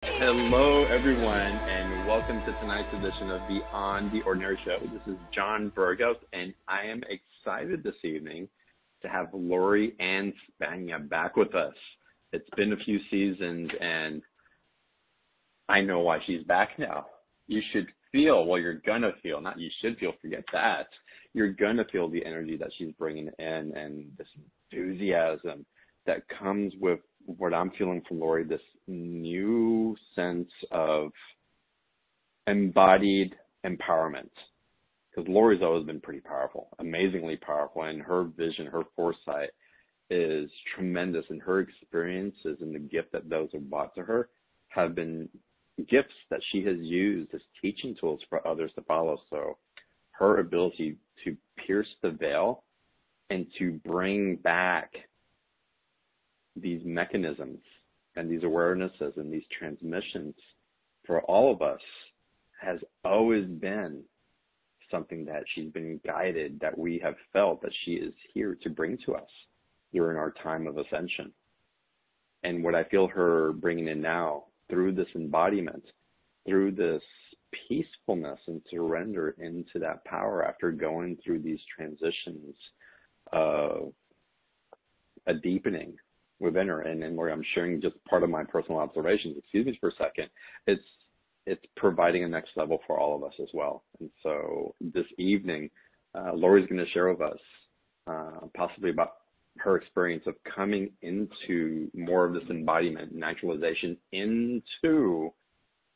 Hello, everyone, and welcome to tonight's edition of Beyond the Ordinary Show. This is John Burgos, and I am excited this evening to have Lori and Spagna back with us. It's been a few seasons, and I know why she's back now. You should feel, well, you're going to feel, not you should feel, forget that. You're going to feel the energy that she's bringing in and this enthusiasm that comes with what I'm feeling from Lori, this new sense of embodied empowerment. Because Lori's always been pretty powerful, amazingly powerful, and her vision, her foresight is tremendous, and her experiences and the gift that those have brought to her have been gifts that she has used as teaching tools for others to follow. So her ability to pierce the veil and to bring back these mechanisms and these awarenesses and these transmissions for all of us has always been something that she's been guided, that we have felt that she is here to bring to us during our time of ascension. And what I feel her bringing in now through this embodiment, through this peacefulness and surrender into that power after going through these transitions of a deepening within her, and where I'm sharing just part of my personal observations, excuse me for a second, it's providing a next level for all of us as well. And so this evening, Lori's going to share with us possibly about her experience of coming into more of this embodiment, naturalization, into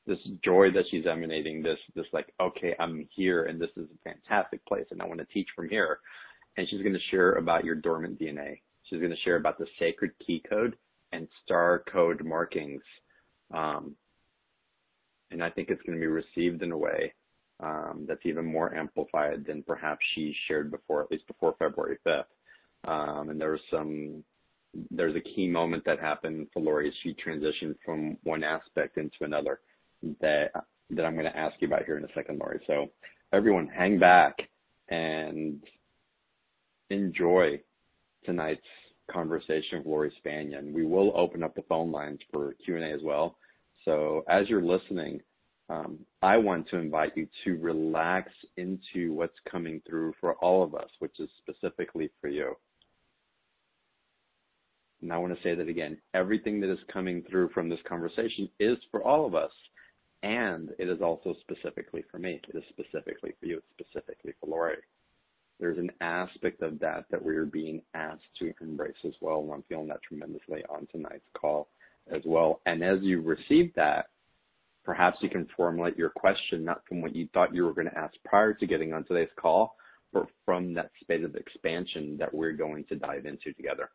this joy that she's emanating, this like, okay, I'm here and this is a fantastic place and I want to teach from here. And she's going to share about your dormant DNA. She's going to share about the sacred key code and star code markings. And I think it's going to be received in a way that's even more amplified than perhaps she shared before, at least before February 5th. And there's a key moment that happened for Lori as she transitioned from one aspect into another that I'm going to ask you about here in a second, Lori. So everyone hang back and enjoy tonight's conversation with Lori Spagna, and we will open up the phone lines for Q&A as well. So as you're listening, I want to invite you to relax into what's coming through for all of us, which is specifically for you. And I want to say that again, everything that is coming through from this conversation is for all of us, and it is also specifically for me. It is specifically for you. It's specifically for Lori. There's an aspect of that we're being asked to embrace as well, and I'm feeling that tremendously on tonight's call as well. And as you receive that, perhaps you can formulate your question not from what you thought you were going to ask prior to getting on today's call, but from that space of expansion that we're going to dive into together.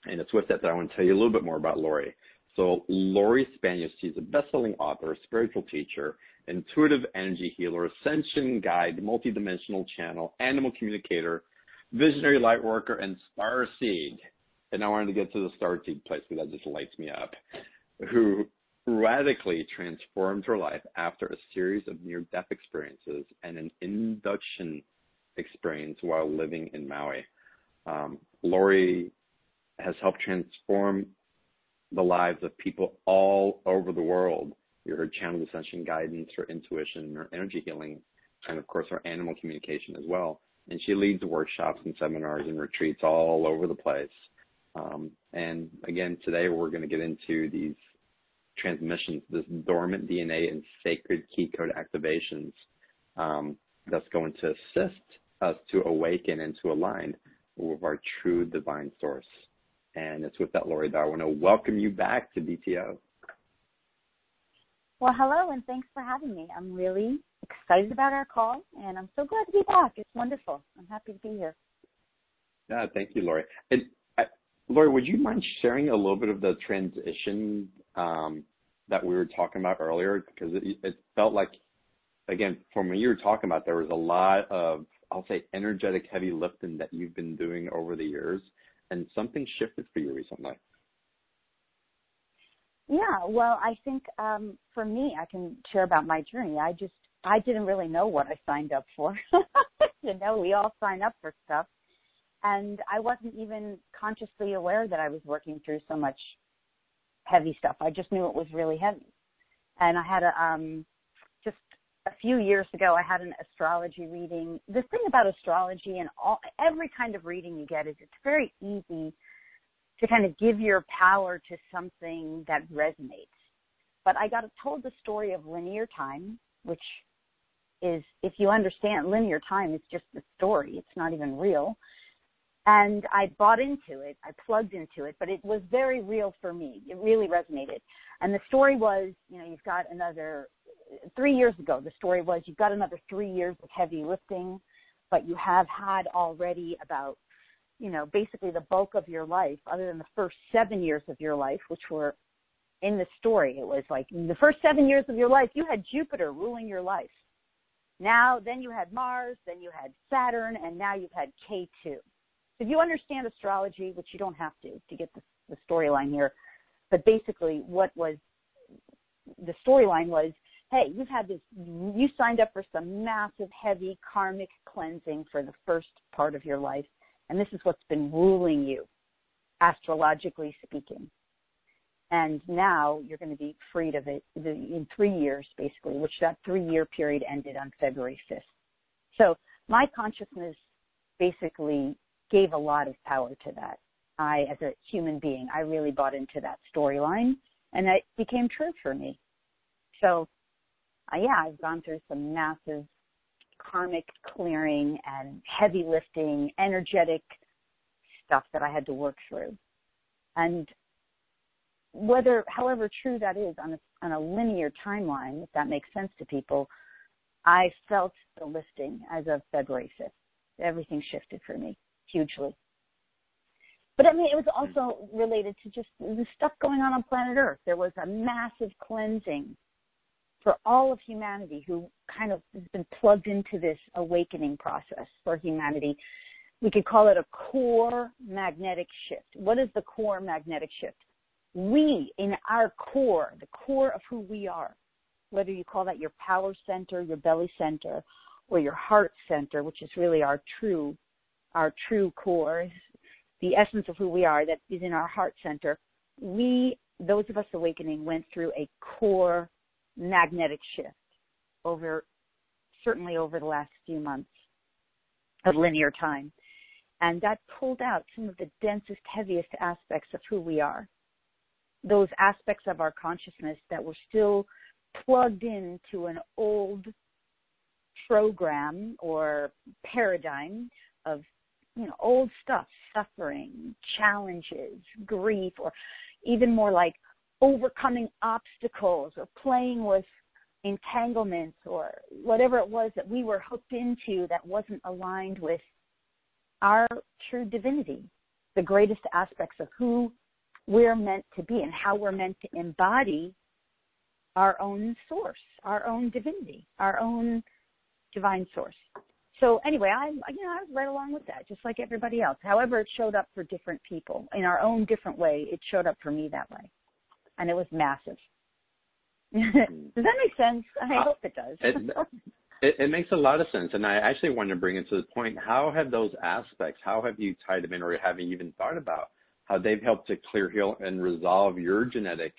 And it's with that I want to tell you a little bit more about Lori. So Lori Spagna, she's a best-selling author, spiritual teacher, intuitive energy healer, ascension guide, multidimensional channel, animal communicator, visionary light worker, and Starseed. And I wanted to get to the Starseed place because that just lights me up, who radically transformed her life after a series of near-death experiences and an induction experience while living in Maui. Lori has helped transform the lives of people all over the world. You heard channel ascension guidance, her intuition, her energy healing, and of course her animal communication as well. And she leads workshops and seminars and retreats all over the place. And again, today we're going to get into these transmissions, this dormant DNA and sacred key code activations that's going to assist us to awaken and to align with our true divine source. And it's with that, Lori, that I want to welcome you back to BTO. Well, hello, and thanks for having me. I'm really excited about our call, and I'm so glad to be back. It's wonderful. I'm happy to be here. Yeah, thank you, Lori. And Lori, would you mind sharing a little bit of the transition that we were talking about earlier? Because it felt like, again, from what you were talking about, there was a lot of, I'll say, energetic heavy lifting that you've been doing over the years, and something shifted for you recently. Yeah, well, I think for me, I can share about my journey. I didn't really know what I signed up for. You know, we all sign up for stuff. And I wasn't even consciously aware that I was working through so much heavy stuff. I just knew it was really heavy. And I had just a few years ago, I had an astrology reading. The thing about astrology and every kind of reading you get is it's very easy to kind of give your power to something that resonates. But I got told the story of linear time, which is, if you understand, linear time is just a story. It's not even real. And I bought into it. I plugged into it, but it was very real for me. It really resonated. And the story was, you've got another 3 years ago. The story was you've got another 3 years of heavy lifting, but you have had already about, basically the bulk of your life, other than the first 7 years of your life, which were in the story. It was like the first 7 years of your life, you had Jupiter ruling your life. Then you had Mars, then you had Saturn, and now you've had K2. If you understand astrology, which you don't have to get the storyline here, but basically what was the storyline was, hey, you've had this, you signed up for some massive, heavy karmic cleansing for the first part of your life, and this is what's been ruling you, astrologically speaking. And now you're going to be freed of it in 3 years, basically, which that 3-year period ended on February 5th. So my consciousness basically gave a lot of power to that. I, as a human being, I really bought into that storyline, and that became true for me. So, I've gone through some massive karmic clearing and heavy lifting, energetic stuff that I had to work through. And however true that is on a linear timeline, if that makes sense to people, I felt the lifting as of February 5th. Everything shifted for me hugely. But it was also related to just the stuff going on planet Earth. There was a massive cleansing for all of humanity who kind of has been plugged into this awakening process for humanity. We could call it a core magnetic shift. What is the core magnetic shift? We, in our core, the core of who we are, whether you call that your power center, your belly center, or your heart center, which is really our true core, the essence of who we are, that is in our heart center. We, those of us awakening, went through a core magnetic shift certainly over the last few months of linear time. And that pulled out some of the densest, heaviest aspects of who we are. Those aspects of our consciousness that were still plugged into an old program or paradigm of, old stuff, suffering, challenges, grief, or even more like overcoming obstacles or playing with entanglements or whatever it was that we were hooked into that wasn't aligned with our true divinity, the greatest aspects of who we're meant to be and how we're meant to embody our own source, our own divinity, our own divine source. So anyway, I was right along with that, just like everybody else. However, it showed up for different people in our own different way. It showed up for me that way, and it was massive. Does that make sense? I hope it does. It makes a lot of sense, and I actually want to bring it to the point. How have those aspects? How have you tied them in, or have you even thought about how they've helped to clear, heal, and resolve your genetic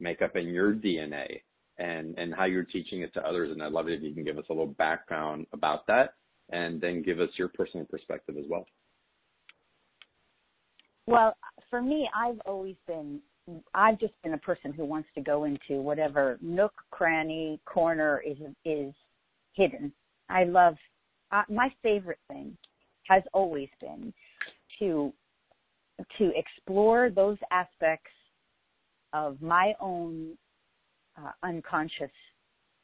makeup and your DNA, and how you're teaching it to others? And I'd love it if you can give us a little background about that, and then give us your personal perspective as well. Well, for me, I've just been a person who wants to go into whatever nook, cranny, corner is hidden. I love, my favorite thing has always been to explore those aspects of my own unconscious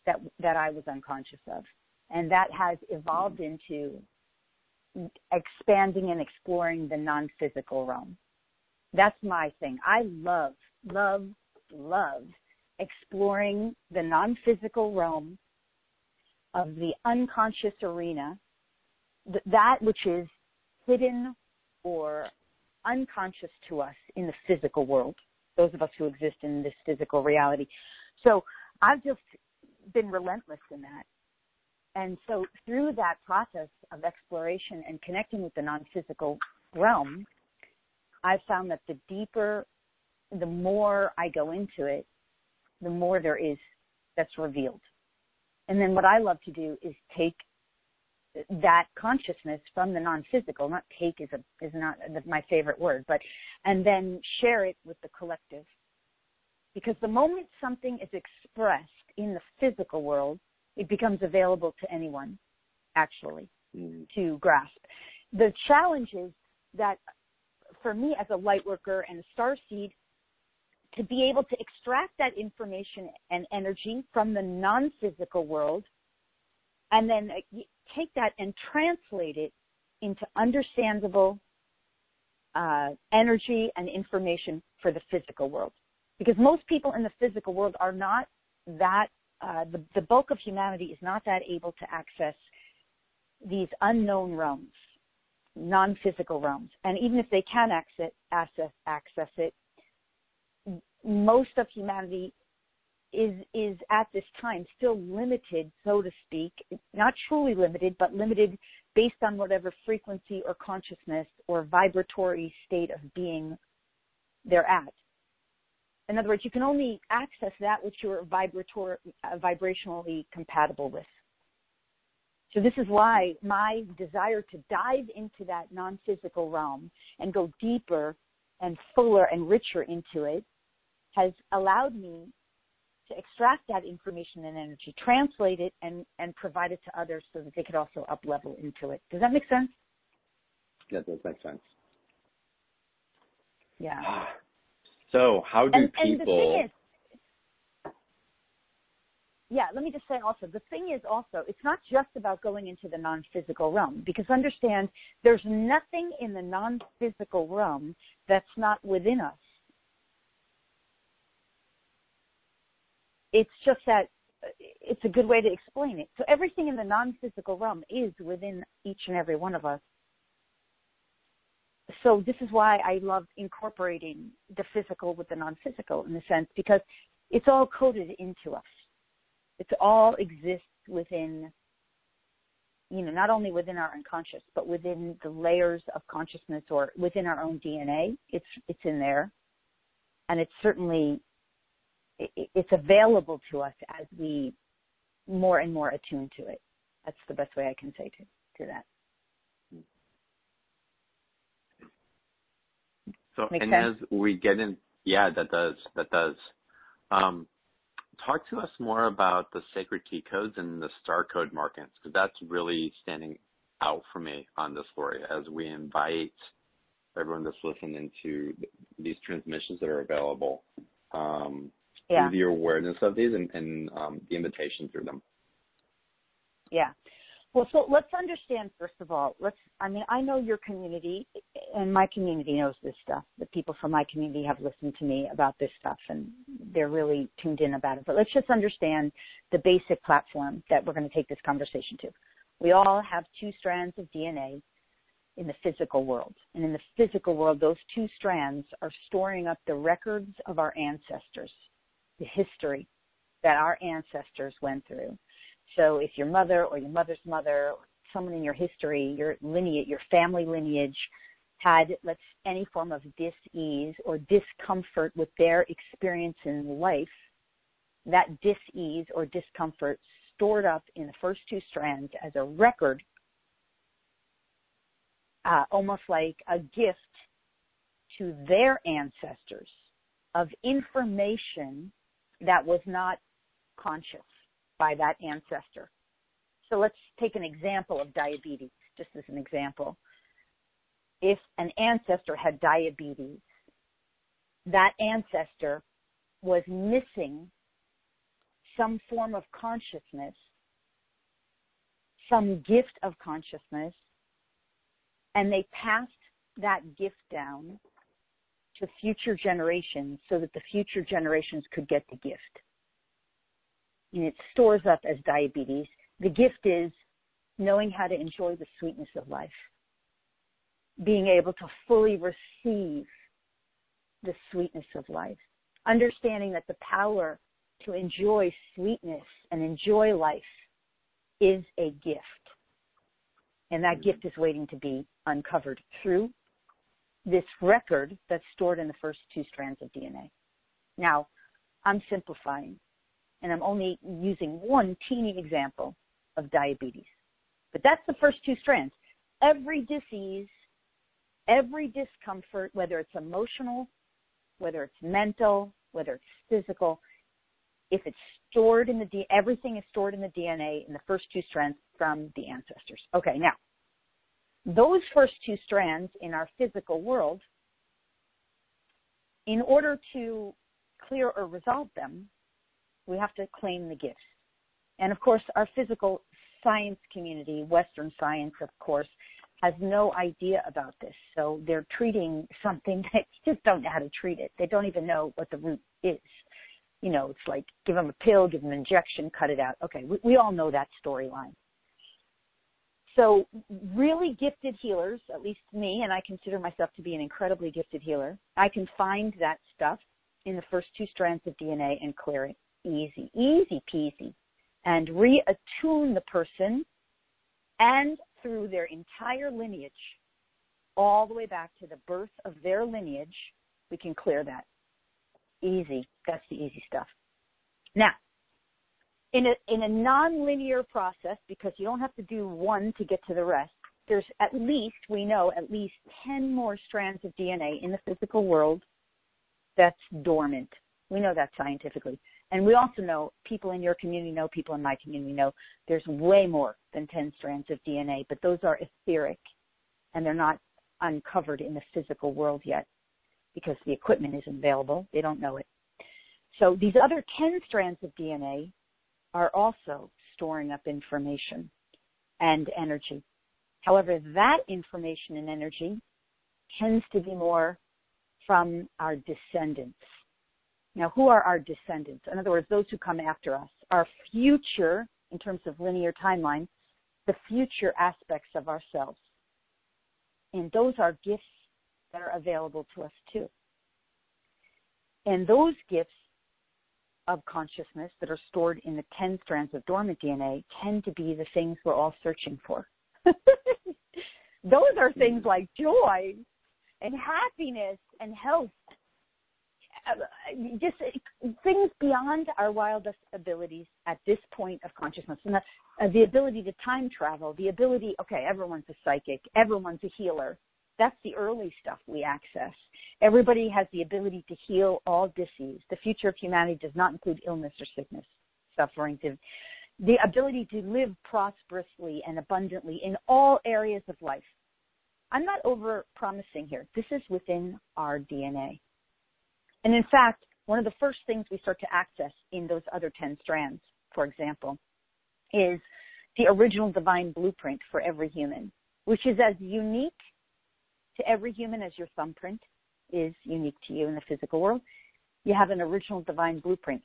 that I was unconscious of. And that has evolved into expanding and exploring the non-physical realm. That's my thing. I love exploring the non-physical realm of the unconscious arena, that which is hidden or unconscious to us in the physical world, those of us who exist in this physical reality. So I've just been relentless in that. And so through that process of exploration and connecting with the non-physical realm, I've found that the more I go into it, the more there is that's revealed. And then what I love to do is take that consciousness from the non-physical, not take is not my favorite word, but, and then share it with the collective. Because the moment something is expressed in the physical world, it becomes available to anyone, actually, to grasp. The challenge is that for me as a light worker and a starseed, to be able to extract that information and energy from the non-physical world and then take that and translate it into understandable energy and information for the physical world. Because most people in the physical world are not that, the bulk of humanity is not that able to access these unknown realms, non-physical realms. And even if they can access it, most of humanity is at this time still limited, so to speak, not truly limited, but limited based on whatever frequency or consciousness or vibratory state of being they're at. In other words, you can only access that which you're vibrationally compatible with. So this is why my desire to dive into that non-physical realm and go deeper and fuller and richer into it has allowed me to extract that information and energy, translate it, and provide it to others so that they could also up-level into it. Does that make sense? Yeah, that does make sense. Yeah. So how do people... And the thing is, yeah, let me just say also, the thing is also, it's not just about going into the non-physical realm, because understand there's nothing in the non-physical realm that's not within us. It's just that it's a good way to explain it. So everything in the non-physical realm is within each and every one of us. So this is why I love incorporating the physical with the non-physical in a sense, because it's all coded into us. It all exists within, not only within our unconscious, but within the layers of consciousness or within our own DNA. It's in there. And it's certainly, it's available to us as we more and more attune to it. That's the best way I can say to that. So, Make and sense? as we get in, yeah, that does. Talk to us more about the sacred key codes and the star code markings, because that's really standing out for me on this story as we invite everyone that's listening to these transmissions that are available through the awareness of these and the invitation through them. Yeah. Well, so let's understand, first of all, I know your community, and my community knows this stuff. The people from my community have listened to me about this stuff, and they're really tuned in about it. But let's just understand the basic platform that we're going to take this conversation to. We all have 2 strands of DNA in the physical world. And in the physical world, those 2 strands are storing up the records of our ancestors, the history that our ancestors went through. So if your mother or your mother's mother, or someone in your history, your lineage, your family lineage had any form of dis-ease or discomfort with their experience in life, that dis-ease or discomfort stored up in the first 2 strands as a record, almost like a gift to their ancestors of information that was not conscious by that ancestor. So let's take an example of diabetes, just as an example. If an ancestor had diabetes, that ancestor was missing some form of consciousness, some gift of consciousness, and they passed that gift down to future generations so that the future generations could get the gift. And it stores up as diabetes. The gift is knowing how to enjoy the sweetness of life, being able to fully receive the sweetness of life, understanding that the power to enjoy sweetness and enjoy life is a gift. And that gift is waiting to be uncovered through this record that's stored in the first 2 strands of DNA. Now, I'm simplifying. And I'm only using one teeny example of diabetes. But that's the first two strands. Every disease, every discomfort, whether it's emotional, whether it's mental, whether it's physical, if it's stored in the everything is stored in the DNA in the first two strands from the ancestors. Okay, now, those first two strands in our physical world, in order to clear or resolve them, we have to claim the gifts. And of course, our physical science community, Western science, of course, has no idea about this. So they're treating something that just don't know how to treat it. They don't even know what the root is. You know, it's like give them a pill, give them an injection, cut it out. Okay, we all know that storyline. So really gifted healers, at least me, and I consider myself to be an incredibly gifted healer, I can find that stuff in the first two strands of DNA and clear it. Easy, easy peasy. And reattune the person and through their entire lineage, all the way back to the birth of their lineage, we can clear that. Easy. That's the easy stuff. Now, in a non-linear process, because you don't have to do one to get to the rest, there's at least 10 more strands of DNA in the physical world that's dormant. We know that scientifically. And we also know, people in your community know, people in my community know, there's way more than 10 strands of DNA, but those are etheric, and they're not uncovered in the physical world yet because the equipment isn't available. They don't know it. So these other 10 strands of DNA are also storing up information and energy. However, that information and energy tends to be more from our descendants. Now, who are our descendants? In other words, those who come after us. Our future, in terms of linear timeline, the future aspects of ourselves. And those are gifts that are available to us too. And those gifts of consciousness that are stored in the 10 strands of dormant DNA tend to be the things we're all searching for. Those are things like joy and happiness and health. Just things beyond our wildest abilities at this point of consciousness. And the ability to time travel, the ability, okay, everyone's a psychic, everyone's a healer. That's the early stuff we access. Everybody has the ability to heal all disease. The future of humanity does not include illness or sickness, suffering. The ability to live prosperously and abundantly in all areas of life. I'm not over-promising here. This is within our DNA. And in fact, one of the first things we start to access in those other 10 strands, for example, is the original divine blueprint for every human, which is as unique to every human as your thumbprint is unique to you in the physical world. You have an original divine blueprint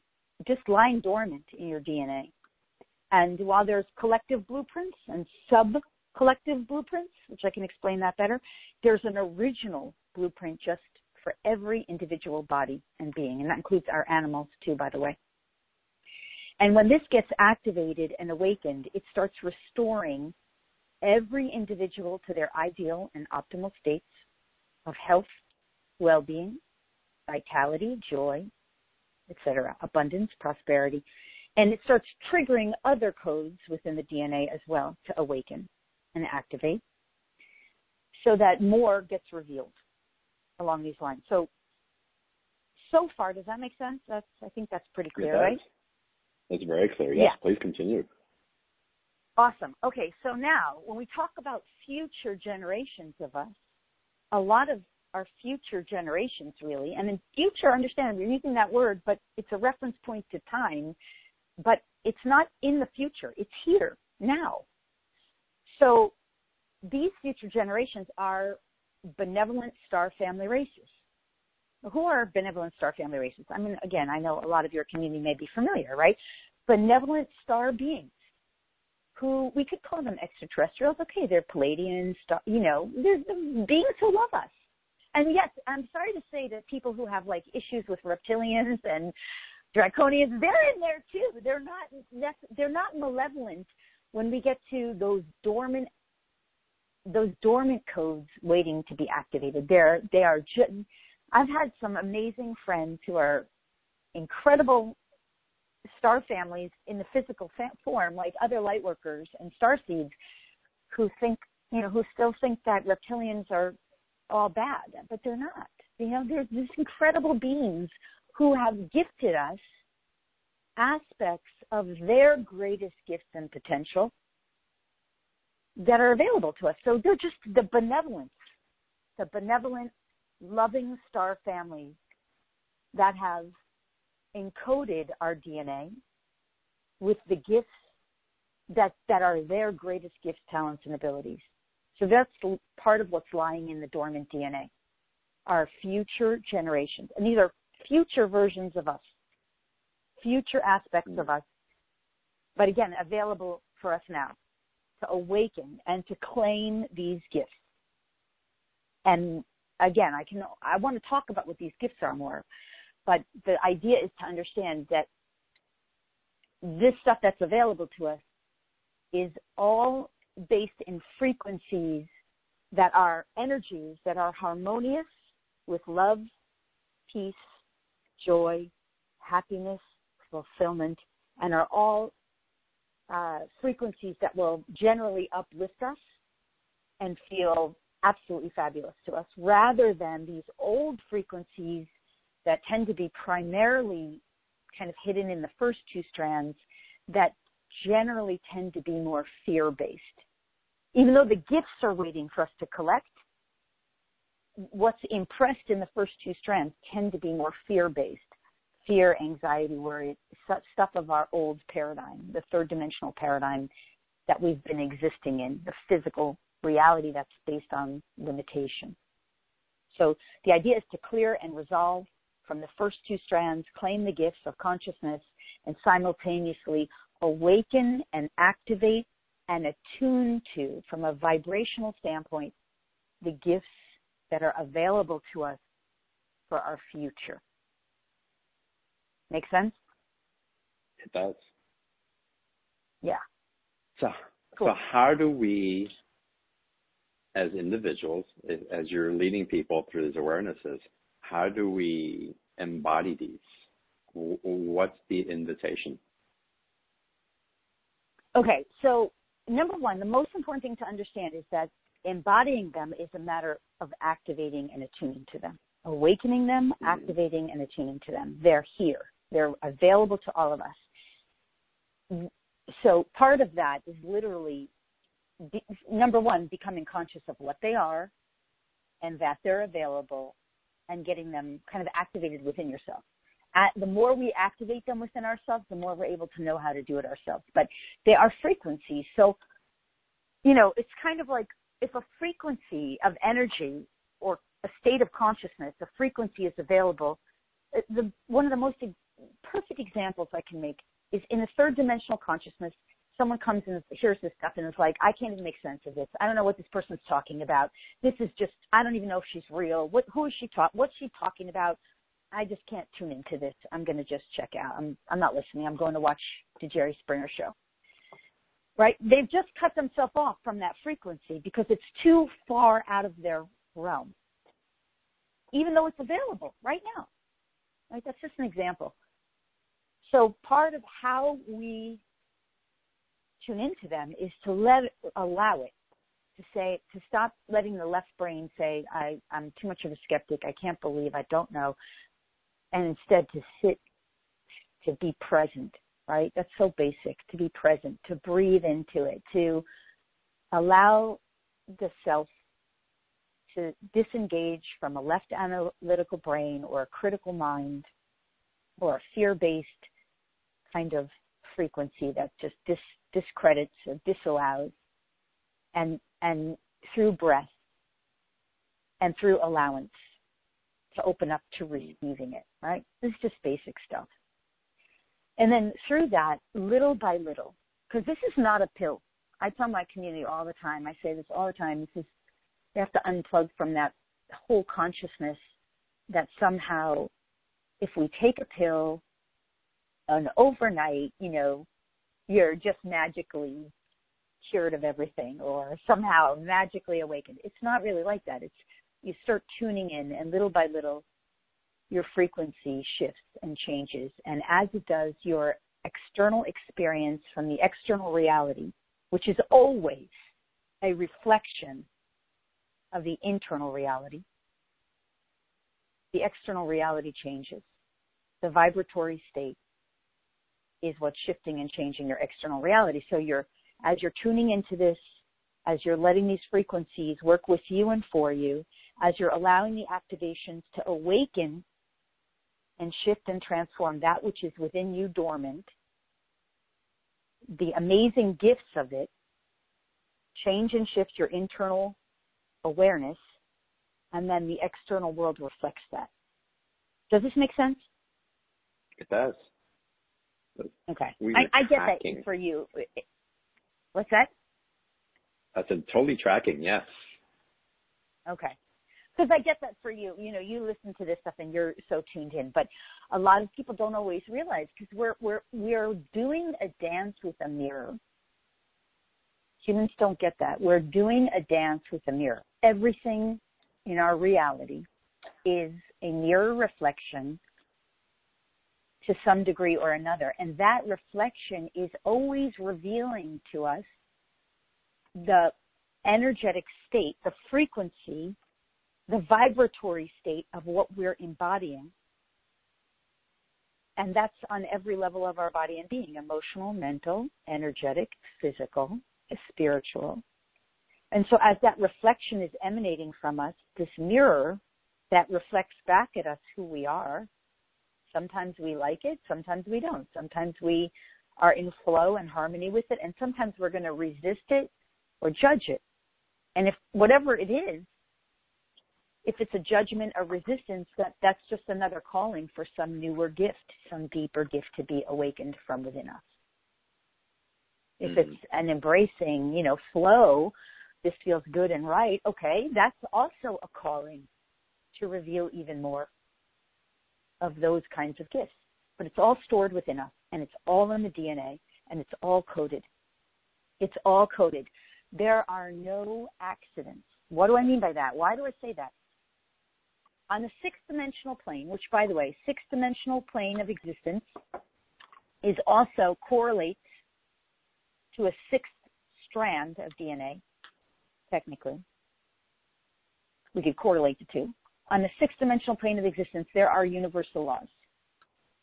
just lying dormant in your DNA. And while there's collective blueprints and sub-collective blueprints, which I can explain that better, there's an original blueprint just for every individual body and being, and that includes our animals too, by the way. And when this gets activated and awakened, it starts restoring every individual to their ideal and optimal states of health, well-being, vitality, joy, etc., abundance, prosperity. And it starts triggering other codes within the DNA as well to awaken and activate so that more gets revealed along these lines. So far, does that make sense? I think that's pretty clear, right? That's very clear. Yes, yeah. Please continue. Awesome. Okay, so now when we talk about future generations of us, a lot of our future generations really, and in future, understand, we're using that word, but it's a reference point to time, but it's not in the future. It's here, now. So these future generations are benevolent star family races. Who are benevolent star family races? I mean, again, I know a lot of your community may be familiar, right? Benevolent star beings who we could call them extraterrestrials. Okay, they're Palladians, they're beings who love us. And yes, I'm sorry to say that people who have like issues with reptilians and draconians, they're in there too. They're not malevolent when we get to those dormant codes waiting to be activated. I've had some amazing friends who are incredible star families in the physical form, like other Lightworkers and Starseeds, who think, who still think that reptilians are all bad, but they're not. There's these incredible beings who have gifted us aspects of their greatest gifts and potential that are available to us. So they're just the benevolent, loving star families that have encoded our DNA with the gifts that are their greatest gifts, talents, and abilities. So that's part of what's lying in the dormant DNA, our future generations. And these are future versions of us, future aspects of us, but again, available for us now to awaken and to claim these gifts. And again, I want to talk about what these gifts are more, but the idea is to understand that this stuff that's available to us is all based in frequencies that are energies that are harmonious with love, peace, joy, happiness, fulfillment, and are all frequencies that will generally uplift us and feel absolutely fabulous to us, rather than these old frequencies that tend to be primarily kind of hidden in the first two strands that generally tend to be more fear-based. Even though the gifts are waiting for us to collect, what's impressed in the first two strands tend to be more fear-based. Fear, anxiety, worry, stuff of our old paradigm, the third dimensional paradigm that we've been existing in, the physical reality that's based on limitation. So the idea is to clear and resolve from the first two strands, claim the gifts of consciousness, and simultaneously awaken and activate and attune to, from a vibrational standpoint, the gifts that are available to us for our future. Make sense? It does. Yeah. So how do we, as individuals, as you're leading people through these awarenesses, how do we embody these? What's the invitation? Okay, so number one, the most important thing to understand is that embodying them is a matter of activating and attuning to them. Awakening them, activating, and attuning to them. They're here. They're available to all of us. So part of that is literally, number one, becoming conscious of what they are and that they're available, and getting them kind of activated within yourself. The more we activate them within ourselves, the more we're able to know how to do it ourselves. But they are frequencies. So, it's kind of like if a frequency of energy or a state of consciousness, a frequency is available, one of the most perfect examples I can make is in a third dimensional consciousness, someone comes and hears this stuff and is like, I can't even make sense of this. I don't know what this person's talking about. This is just, I don't even know if she's real. Who is she what's she talking about? I just can't tune into this. I'm going to just check out. I'm not listening. I'm going to watch the Jerry Springer show. Right? They've just cut themselves off from that frequency because it's too far out of their realm, even though it's available right now. Right? That's just an example. So part of how we tune into them is to allow it, to stop letting the left brain say, I'm too much of a skeptic, I can't believe, I don't know, and instead to sit, to be present, right? That's so basic, to be present, to breathe into it, to allow the self to disengage from a left analytical brain or a critical mind or a fear-based kind of frequency that just discredits or disallows, and through breath and through allowance to open up to receiving it, right? This is just basic stuff. And then through that, little by little, because this is not a pill. I tell my community all the time, I say this all the time, you have to unplug from that whole consciousness that somehow if we take a pill and overnight, you're just magically cured of everything or somehow magically awakened. It's not really like that. It's you start tuning in, and little by little, your frequency shifts and changes. And as it does, your external experience from the external reality, which is always a reflection of the internal reality, the external reality changes. The vibratory state is what's shifting and changing your external reality. So as you're tuning into this, as you're letting these frequencies work with you and for you, as you're allowing the activations to awaken and shift and transform that which is within you dormant, the amazing gifts of it change and shift your internal awareness, and then the external world reflects that. Does this make sense? It does. Okay. I get that for you. What's that? I said totally tracking, yes. Okay. Because I get that for you. You know, you listen to this stuff and you're so tuned in. But a lot of people don't always realize, because we're doing a dance with a mirror. Humans don't get that. We're doing a dance with a mirror. Everything in our reality is a mirror reflection to some degree or another. And that reflection is always revealing to us the energetic state, the frequency, the vibratory state of what we're embodying. And that's on every level of our body and being: emotional, mental, energetic, physical, spiritual. And so as that reflection is emanating from us, this mirror that reflects back at us who we are, sometimes we like it, sometimes we don't. Sometimes we are in flow and harmony with it, and sometimes we're going to resist it or judge it. And if whatever it is, if it's a judgment or resistance, that's just another calling for some newer gift, some deeper gift to be awakened from within us. If it's an embracing, flow, this feels good and right, okay, that's also a calling to reveal even more of those kinds of gifts. But it's all stored within us, and it's all in the DNA, and it's all coded. It's all coded. There are no accidents. What do I mean by that? Why do I say that? On the sixth-dimensional plane, which, by the way, sixth-dimensional plane of existence is also correlates to a sixth strand of DNA, technically. We could correlate the two. On the sixth-dimensional plane of existence, there are universal laws.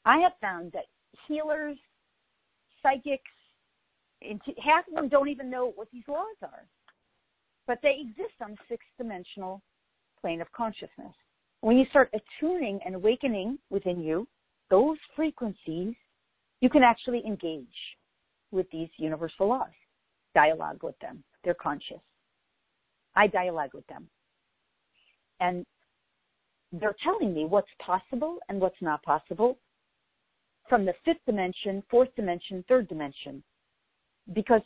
I have found that healers, psychics, half of them don't even know what these laws are, but they exist on the sixth-dimensional plane of consciousness. When you start attuning and awakening within you those frequencies, you can actually engage with these universal laws, dialogue with them. They're conscious. I dialogue with them. And they're telling me what's possible and what's not possible from the fifth dimension, fourth dimension, third dimension, because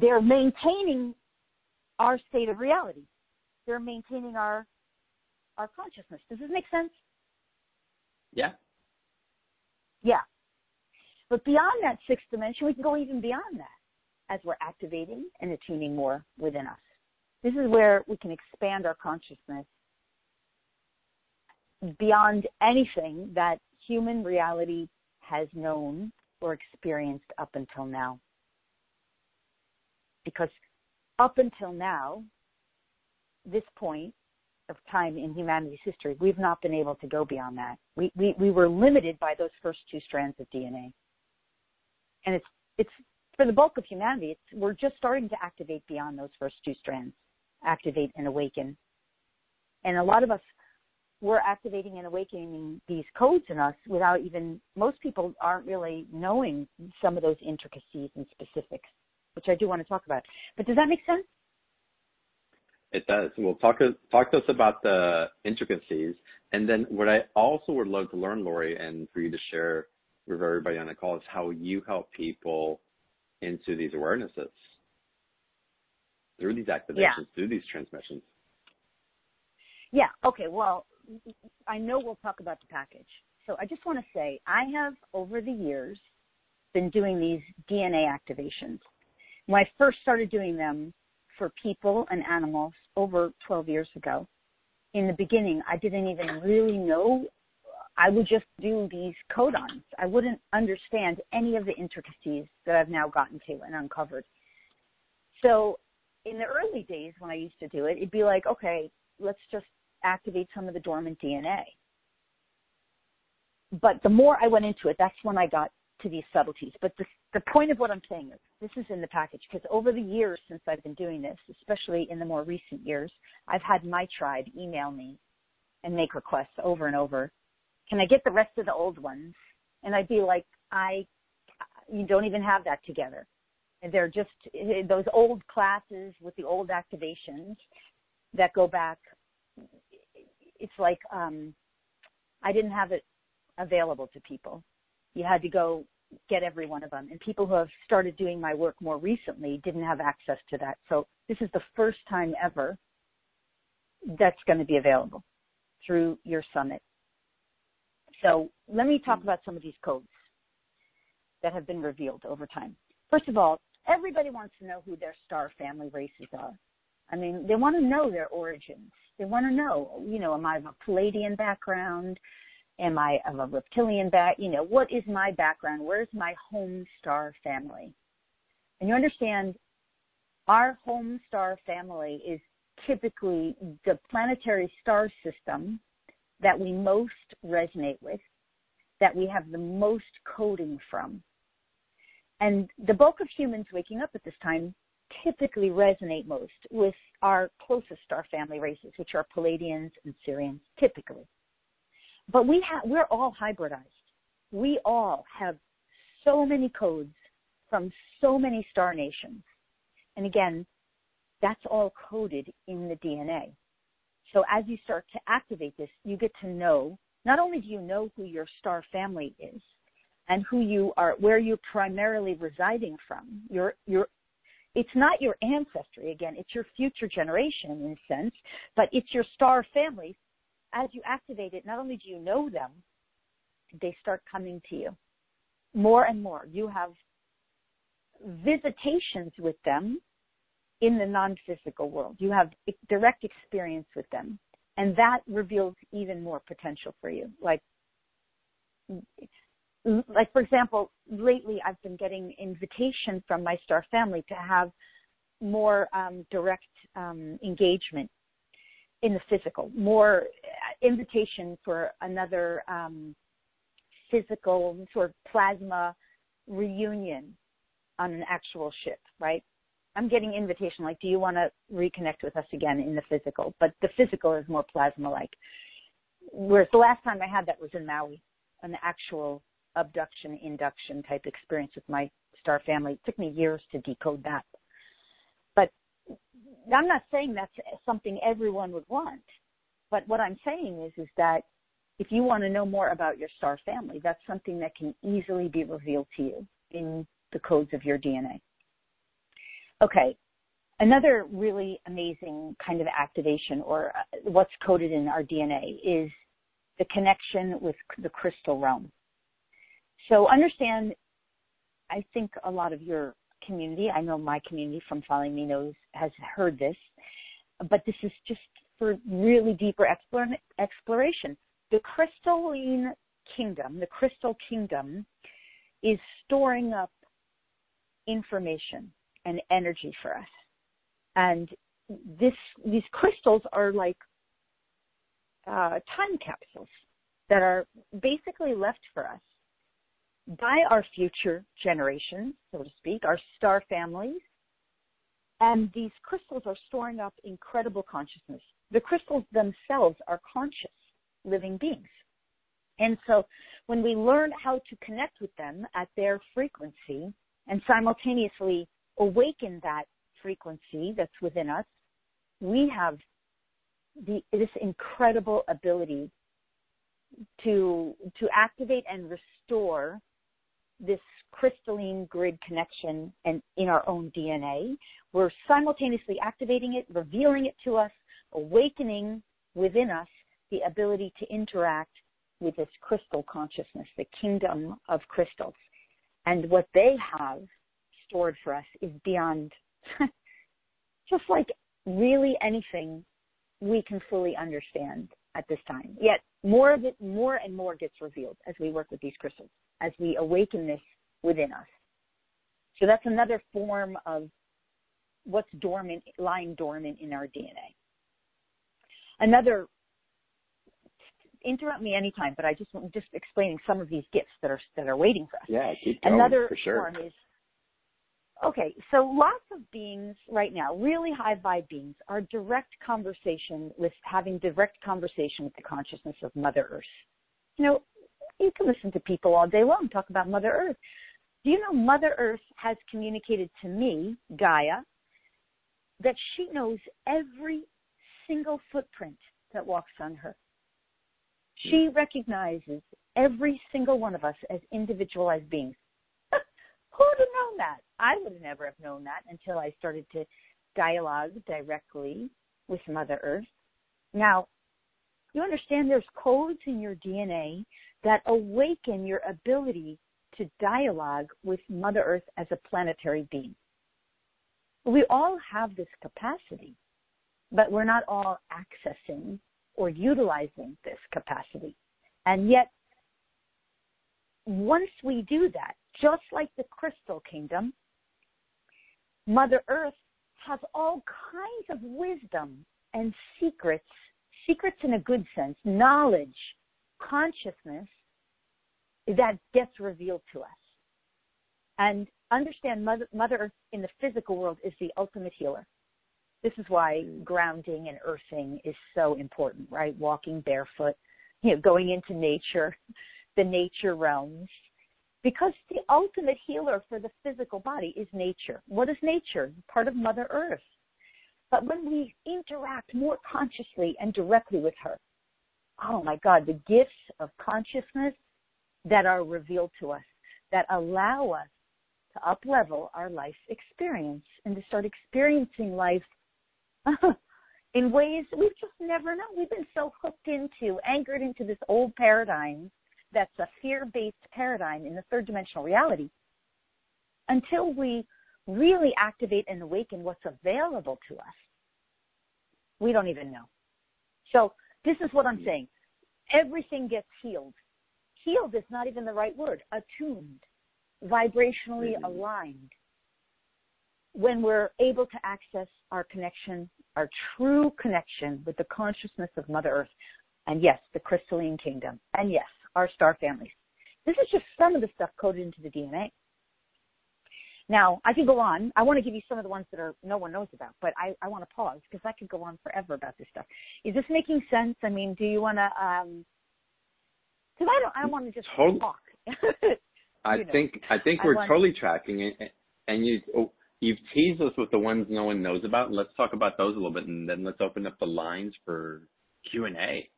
they're maintaining our state of reality. They're maintaining our consciousness. Does this make sense? Yeah. Yeah. But beyond that sixth dimension, we can go even beyond that as we're activating and attuning more within us. This is where we can expand our consciousness beyond anything that human reality has known or experienced up until now. Because up until now, this point of time in humanity's history, we've not been able to go beyond that. We were limited by those first two strands of DNA. And it's for the bulk of humanity, we're just starting to activate beyond those first two strands, activate and awaken. And a lot of us, we're activating and awakening these codes in us without even, most people aren't really knowing some of those intricacies and specifics, which I do want to talk about. But does that make sense? It does. Well, talk to us about the intricacies. And then what I also would love to learn, Lori, and for you to share with everybody on the call, is how you help people into these awarenesses through these activations, through these transmissions. Yeah. Okay. Well, I know we'll talk about the package. So I just want to say I have, over the years, been doing these DNA activations. When I first started doing them for people and animals over 12 years ago, in the beginning, I didn't even really know I would just do these codons. I wouldn't understand any of the intricacies that I've now gotten to and uncovered. So in the early days when I used to do it, it'd be like, okay, let's just activate some of the dormant DNA. But the more I went into it, that's when I got to these subtleties. But the point of what I'm saying is, this is in the package, because over the years since I've been doing this, especially in the more recent years, I've had my tribe email me and make requests over and over. Can I get the rest of the old ones? And I'd be like, you don't even have that together. And they're just those old classes with the old activations that go back. It's like I didn't have it available to people. You had to go get every one of them. And people who have started doing my work more recently didn't have access to that. So this is the first time ever that's going to be available through your summit. So let me talk about some of these codes that have been revealed over time. First of all, everybody wants to know who their star family races are. I mean, they want to know their origins. They want to know, am I of a Palladian background? Am I of a reptilian what is my background? Where's my home star family? And you understand, our home star family is typically the planetary star system that we most resonate with, that we have the most coding from. And the bulk of humans waking up at this time typically resonate most with our closest star family races, which are Palladians and Sirians, typically. But we're all hybridized. We all have so many codes from so many star nations. And again, that's all coded in the DNA. So as you start to activate this, you get to know, not only do you know who your star family is and who you are, where you're primarily residing from. It's not your ancestry, again, it's your future generation in a sense, but it's your star family. As you activate it, not only do you know them, they start coming to you more and more. You have visitations with them in the non-physical world. You have direct experience with them, and that reveals even more potential for you. Like for example, lately I've been getting invitation from my star family to have more direct engagement in the physical, more invitation for another physical sort of plasma reunion on an actual ship, right? I'm getting invitation like, do you want to reconnect with us again in the physical? But the physical is more plasma-like. Whereas the last time I had that was in Maui, an actual abduction, induction type experience with my star family. It took me years to decode that. But I'm not saying that's something everyone would want. But what I'm saying is that if you want to know more about your star family, that's something that can easily be revealed to you in the codes of your DNA. Okay, another really amazing kind of activation, or what's coded in our DNA, is the connection with the crystal realm. So understand, I think a lot of your community, I know my community from following me has heard this, but this is just for really deeper exploration. The crystalline kingdom, the crystal kingdom, is storing up information and energy for us. And these crystals are like time capsules that are basically left for us by our future generations, so to speak, our star families. And these crystals are storing up incredible consciousness. The crystals themselves are conscious living beings. And so when we learn how to connect with them at their frequency and simultaneously awaken that frequency that's within us, we have this incredible ability to activate and restore this crystalline grid connection and in our own DNA. We're simultaneously activating it, revealing it to us, awakening within us the ability to interact with this crystal consciousness, the kingdom of crystals. And what they have stored for us is beyond just like really anything we can fully understand at this time. Yet more and more gets revealed as we work with these crystals, as we awaken this within us. So that's another form of what's dormant, lying dormant in our DNA. Another, interrupt me anytime, but I'm just explaining some of these gifts that are waiting for us. Yeah, keep going. Another for sure. form is, okay, so lots of beings right now, really high vibe beings, are having direct conversation with the consciousness of Mother Earth. You know, you can listen to people all day long talk about Mother Earth. Do you know Mother Earth has communicated to me, Gaia, that she knows every single footprint that walks on her. She recognizes every single one of us as individualized beings. Who would have known that? I would have never have known that until I started to dialogue directly with Mother Earth. Now, you understand there's codes in your DNA that awaken your ability to dialogue with Mother Earth as a planetary being. We all have this capacity, but we're not all accessing or utilizing this capacity. And yet, once we do that, just like the crystal kingdom, Mother Earth has all kinds of wisdom and secrets in a good sense, knowledge, consciousness that gets revealed to us. And understand Mother Earth in the physical world is the ultimate healer. This is why grounding and earthing is so important, right? Walking barefoot, going into nature, the nature realms. Because the ultimate healer for the physical body is nature. What is nature? Part of Mother Earth. But when we interact more consciously and directly with her, oh my God, the gifts of consciousness that are revealed to us, that allow us to up-level our life experience and to start experiencing life in ways we've just never known. We've been so hooked into, anchored into this old paradigm that's a fear-based paradigm in the third dimensional reality. Until we really activate and awaken what's available to us, we don't even know. So this is what I'm saying. Everything gets healed. Healed is not even the right word. Attuned, vibrationally aligned. When we're able to access our connection, our true connection with the consciousness of Mother Earth, and yes, the crystalline kingdom, and yes, our star families. This is just some of the stuff coded into the DNA. Now, I can go on. I want to give you some of the ones that no one knows about, but I want to pause because I could go on forever about this stuff. Is this making sense? I mean, do you want to, because I want to just talk. I think we're totally tracking it, and you've teased us with the ones no one knows about, and let's talk about those a little bit, and then let's open up the lines for Q&A.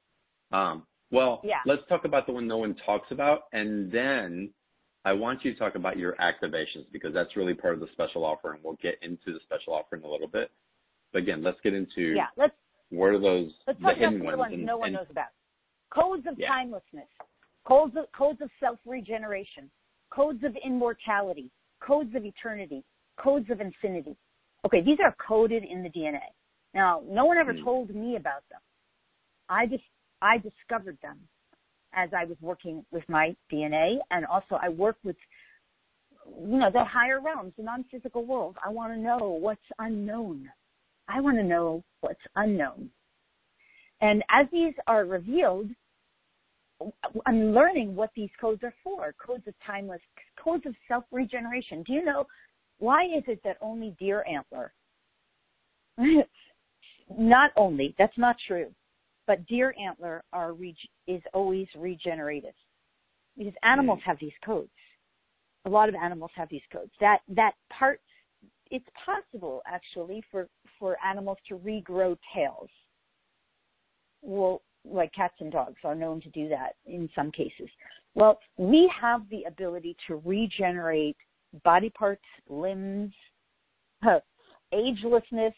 Let's talk about the one no one talks about, and then I want you to talk about your activations because that's really part of the special offering. We'll get into the special offering a little bit. But again, let's get into what are those the hidden ones. No one knows about. Codes of timelessness, codes of self-regeneration, codes of immortality, codes of eternity, codes of infinity. Okay, these are coded in the DNA. Now, no one ever told me about them. I discovered them as I was working with my DNA, and also I work with, the higher realms, the non-physical world. I want to know what's unknown. I want to know what's unknown. And as these are revealed, I'm learning what these codes are for, codes of timeless, codes of self-regeneration. Do you know, why is it that only deer antler, not only, that's not true, but deer antler is always regenerative? Because animals have these codes. A lot of animals have these codes. That part, it's possible actually for animals to regrow tails. Well, like cats and dogs are known to do that in some cases. Well, we have the ability to regenerate body parts, limbs, agelessness,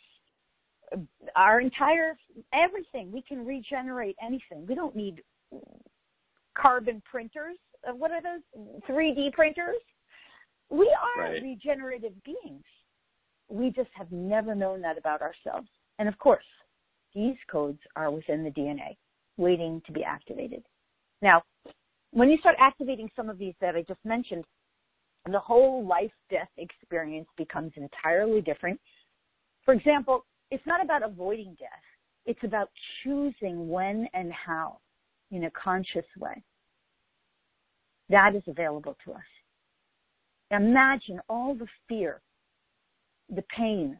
our entire everything. We can regenerate anything. We don't need carbon printers. What are those? 3D printers? We are regenerative beings. We just have never known that about ourselves. And of course, these codes are within the DNA. waiting to be activated. Now, when you start activating some of these that I just mentioned, the whole life-death experience becomes entirely different. For example, it's not about avoiding death. It's about choosing when and how in a conscious way. That is available to us. Imagine all the fear, the pain,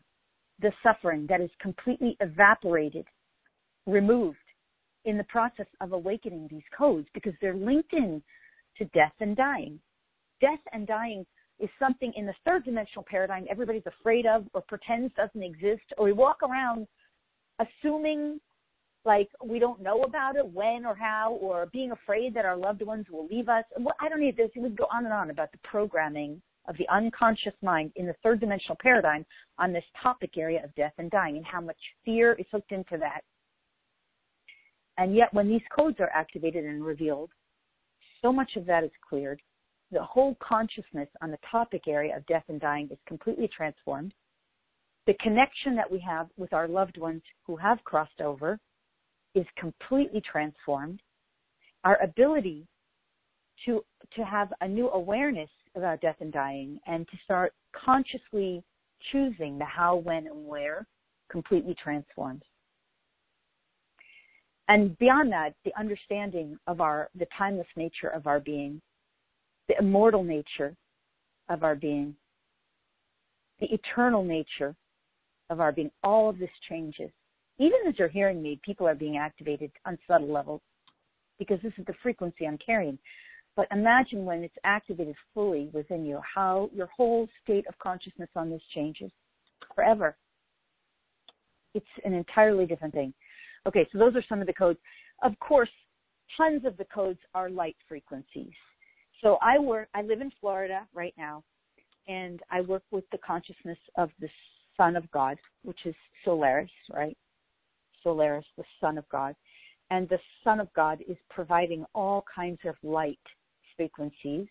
the suffering that is completely evaporated, removed in the process of awakening these codes, because they're linked in to death and dying. Death and dying is something in the third dimensional paradigm everybody's afraid of or pretends doesn't exist, or we walk around assuming like we don't know about it, when or how, or being afraid that our loved ones will leave us. Well, I don't need this. It would go on and on about the programming of the unconscious mind in the third dimensional paradigm on this topic area of death and dying, and how much fear is hooked into that. And yet when these codes are activated and revealed, so much of that is cleared. The whole consciousness on the topic area of death and dying is completely transformed. The connection that we have with our loved ones who have crossed over is completely transformed. Our ability to have a new awareness about death and dying and to start consciously choosing the how, when, and where completely transforms. And beyond that, the understanding of the timeless nature of our being, the immortal nature of our being, the eternal nature of our being, all of this changes. Even as you're hearing me, people are being activated on subtle levels because this is the frequency I'm carrying. But imagine when it's activated fully within you, how your whole state of consciousness on this changes forever. It's an entirely different thing. Okay, so those are some of the codes. Of course, tons of the codes are light frequencies. So I live in Florida right now, and I work with the consciousness of the Son of God, which is Solaris, right? Solaris, the Son of God. And the Son of God is providing all kinds of light frequencies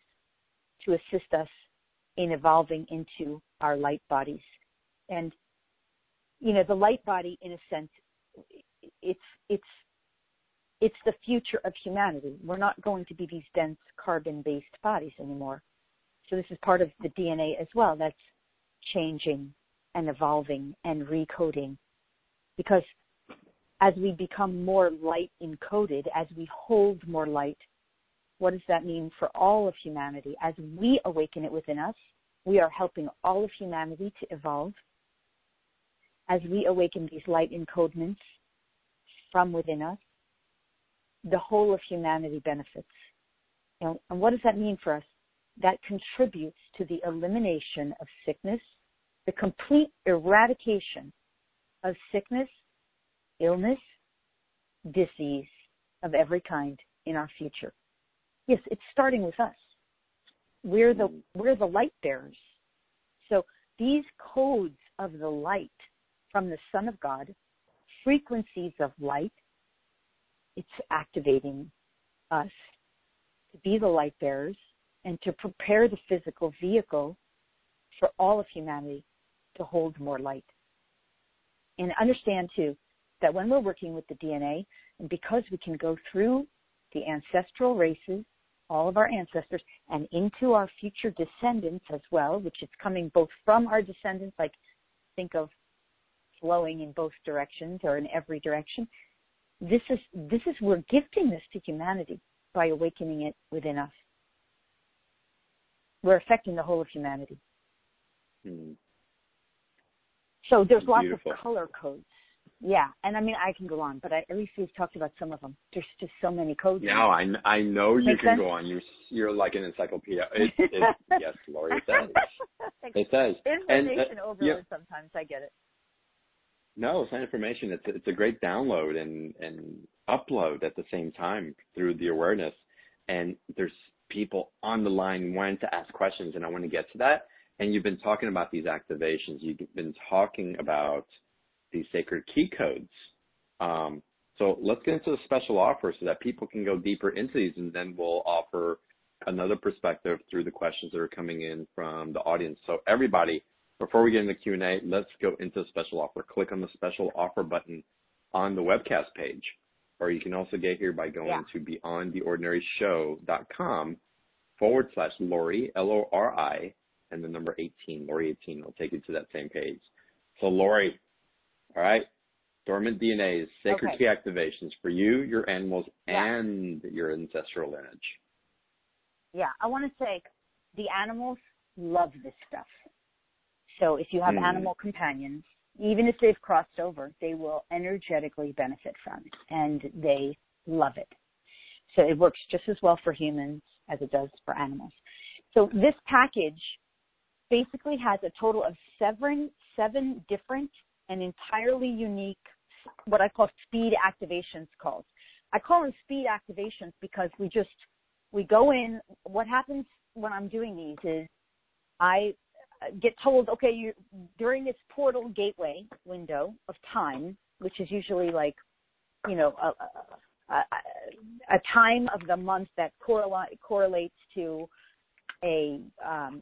to assist us in evolving into our light bodies. And, you know, the light body, in a sense, it's the future of humanity. We're not going to be these dense carbon-based bodies anymore. So this is part of the DNA as well that's changing and evolving and recoding. Because as we become more light encoded, as we hold more light, what does that mean for all of humanity? As we awaken it within us, we are helping all of humanity to evolve. As we awaken these light encodements from within us, the whole of humanity benefits. And what does that mean for us? That contributes to the elimination of sickness, the complete eradication of sickness, illness, disease of every kind in our future. Yes, it's starting with us. We're the light bearers. So these codes of the light from the Son of God, frequencies of light, it's activating us to be the light bearers and to prepare the physical vehicle for all of humanity to hold more light. And understand, too, that when we're working with the DNA, and because we can go through the ancestral races, all of our ancestors, and into our future descendants as well, which is coming both from our descendants, like think of flowing in both directions or in every direction. This is we're gifting this to humanity by awakening it within us. We're affecting the whole of humanity. So there's lots of color codes. Yeah, and I mean, I can go on, but at least we've talked about some of them. There's just so many codes. No, I know you can go on. You're like an encyclopedia. Yes, Lori, it says. It says. Information overload sometimes, I get it. No, it's not information. It's a great download and upload at the same time through the awareness. And there's people on the line wanting to ask questions, and I want to get to that. And you've been talking about these activations. You've been talking about these sacred key codes. So let's get into the special offer so that people can go deeper into these, and then we'll offer another perspective through the questions that are coming in from the audience. So everybody, before we get into Q&A, let's go into the special offer. Click on the special offer button on the webcast page. or you can also get here by going to beyondtheordinaryshow.com/Lori, Lori, and the number 18, Lori 18 will take you to that same page. So Lori, all right, dormant DNAs, sacred key activations for you, your animals, and your ancestral lineage. Yeah, I want to say the animals love this stuff. So if you have animal companions, even if they've crossed over, they will energetically benefit from it, and they love it. So it works just as well for humans as it does for animals. So this package basically has a total of seven different and entirely unique, what I call speed activations calls. I call them speed activations because we go in. What happens when I'm doing these is I get told, okay, during this portal gateway window of time, which is usually like, you know, a time of the month that correlates to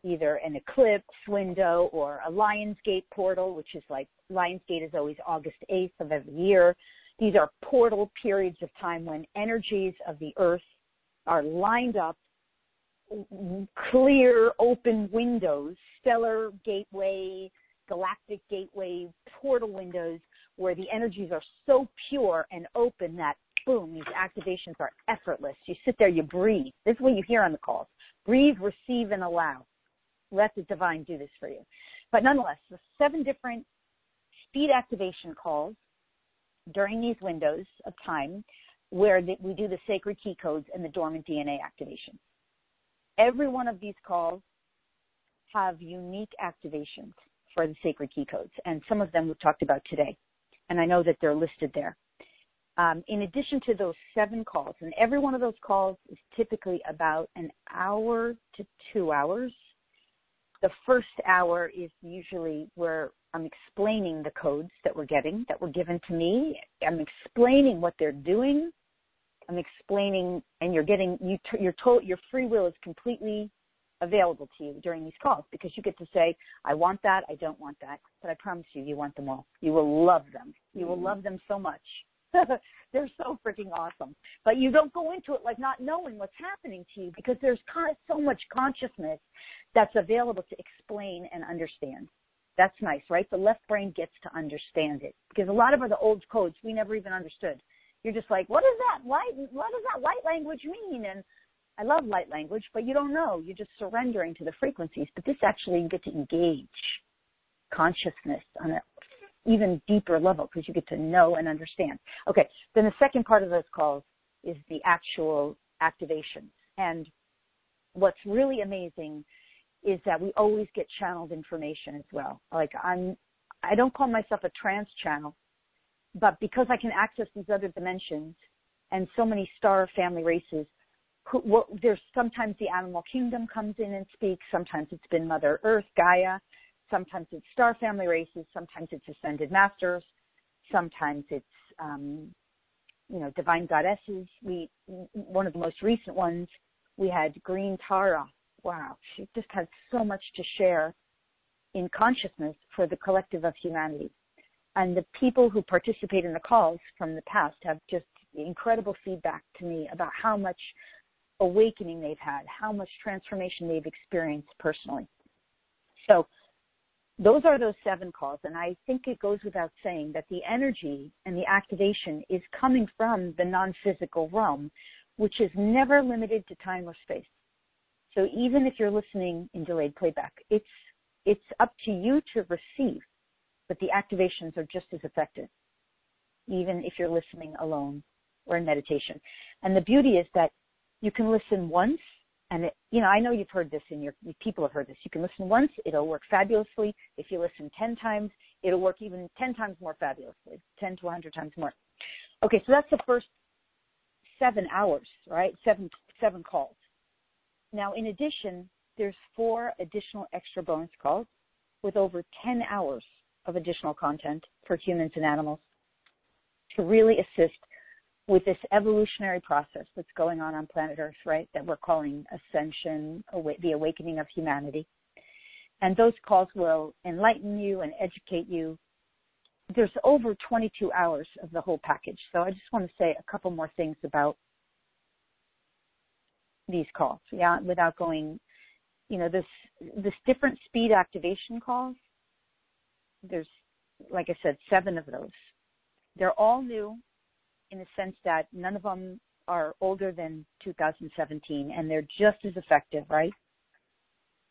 either an eclipse window or a Lionsgate portal, which is like Lionsgate is always August 8th of every year. These are portal periods of time when energies of the earth are lined up, clear, open windows, stellar gateway, galactic gateway, portal windows where the energies are so pure and open that, boom, these activations are effortless. You sit there, you breathe. This is what you hear on the calls. Breathe, receive, and allow. Let the divine do this for you. But nonetheless, the 7 different speed activation calls during these windows of time where we do the sacred key codes and the dormant DNA activation. Every one of these calls have unique activations for the sacred key codes, and some of them we've talked about today, and I know that they're listed there. In addition to those 7 calls, and every one of those calls is typically about an hour to 2 hours. The first hour is usually where I'm explaining the codes that we're getting, that were given to me. I'm explaining what they're doing. I'm explaining, and you're getting, you're told your free will is completely available to you during these calls because you get to say, I want that, I don't want that, but I promise you, you want them all. You will love them. You will love them so much. They're so freaking awesome. But you don't go into it like not knowing what's happening to you because there's so much consciousness that's available to explain and understand. That's nice, right? The left brain gets to understand it because a lot of the old codes we never even understood. You're just like, what is that? What does that light language mean? And I love light language, but you don't know. You're just surrendering to the frequencies. But this actually, you get to engage consciousness on an even deeper level because you get to know and understand. Okay, then the second part of those calls is the actual activation. And what's really amazing is that we always get channeled information as well. Like I don't call myself a trance channel, but because I can access these other dimensions and so many star family races, there's sometimes the animal kingdom comes in and speaks. Sometimes it's been Mother Earth, Gaia. Sometimes it's star family races. Sometimes it's ascended masters. Sometimes it's, divine goddesses. One of the most recent ones, we had Green Tara. Wow, she just had so much to share in consciousness for the collective of humanity. And the people who participate in the calls from the past have just incredible feedback to me about how much awakening they've had, how much transformation they've experienced personally. So those are those 7 calls, and I think it goes without saying that the energy and the activation is coming from the non-physical realm, which is never limited to time or space. So even if you're listening in delayed playback, it's up to you to receive, but the activations are just as effective, even if you're listening alone or in meditation. And the beauty is that you can listen once, and I know you've heard this, people have heard this. You can listen once, it'll work fabulously. If you listen 10 times, it'll work even 10 times more fabulously, 10 to 100 times more. Okay, so that's the first 7 hours, right? Seven calls. Now, in addition, there's 4 additional extra bonus calls with over 10 hours of additional content for humans and animals to really assist with this evolutionary process that's going on planet Earth, right, that we're calling Ascension, the awakening of humanity. And those calls will enlighten you and educate you there's over 22 hours of the whole package. So I just want to say a couple more things about these calls, without going, this different speed activation calls. There's, like I said, 7 of those. They're all new in the sense that none of them are older than 2017, and they're just as effective, right?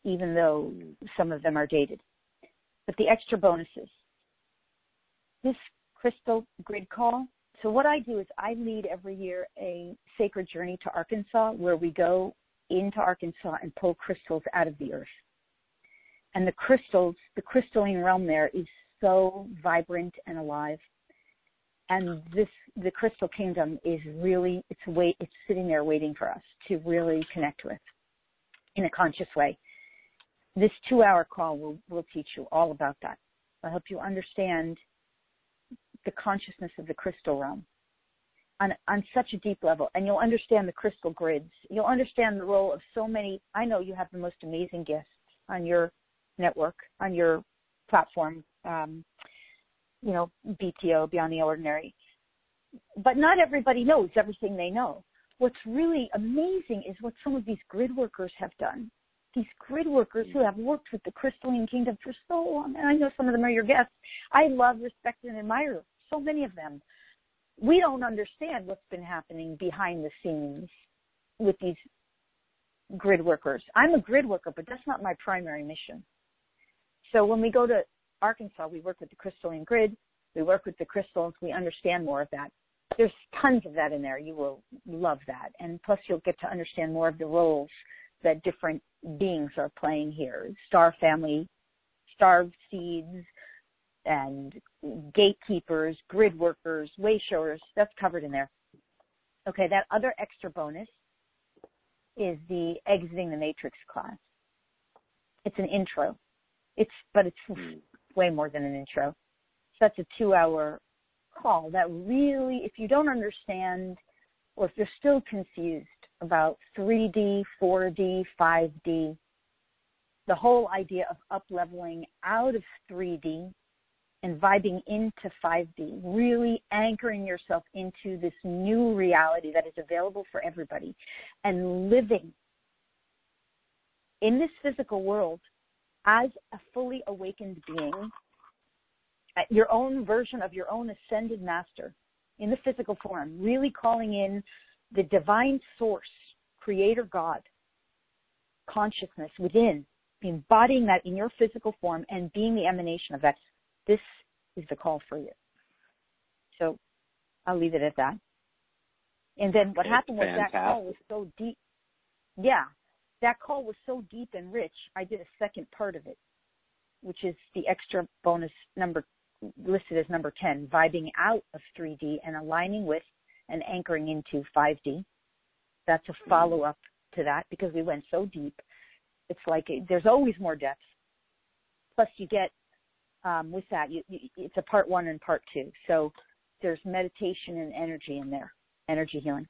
Even though some of them are dated. But the extra bonuses. This crystal grid call. So what I do is I lead every year a sacred journey to Arkansas, where we go into Arkansas and pull crystals out of the earth. And the crystalline realm there is so vibrant and alive. And the crystal kingdom is really, it's sitting there waiting for us to really connect with in a conscious way. This 2-hour call will teach you all about that. It'll help you understand the consciousness of the crystal realm on such a deep level. And you'll understand the crystal grids. You'll understand the role of so many. I know you have the most amazing guests on your network, on your platform, BTO, Beyond the Ordinary. But not everybody knows everything they know. What's really amazing is what some of these grid workers have done. These grid workers who have worked with the crystalline kingdom for so long, and I know some of them are your guests. I love, respect, and admire so many of them. We don't understand what's been happening behind the scenes with these grid workers. I'm a grid worker, but that's not my primary mission. So when we go to Arkansas, we work with the crystalline grid. We work with the crystals. We understand more of that. There's tons of that in there. You will love that. And plus you'll get to understand more of the roles that different beings are playing here. Star family, Starseeds, and gatekeepers, grid workers, way showers, that's covered in there. Okay, that other extra bonus is the Exiting the Matrix class. It's an intro. It's way more than an intro. So that's a 2-hour call that really, if you don't understand, or if you're still confused about 3D, 4D, 5D, the whole idea of up-leveling out of 3D and vibing into 5D, really anchoring yourself into this new reality that is available for everybody, and living in this physical world as a fully awakened being, at your own version of your own ascended master in the physical form, really calling in the divine source, creator God, consciousness within, embodying that in your physical form and being the emanation of that. This is the call for you. So I'll leave it at that. And then what happened was that call was so deep. Yeah, that call was so deep and rich, I did a second part of it, which is the extra bonus number listed as number 10, vibing out of 3D and aligning with and anchoring into 5D. That's a follow-up to that because we went so deep. It's like there's always more depth. Plus you get, with that, it's a part 1 and part 2. So there's meditation and energy in there, energy healing.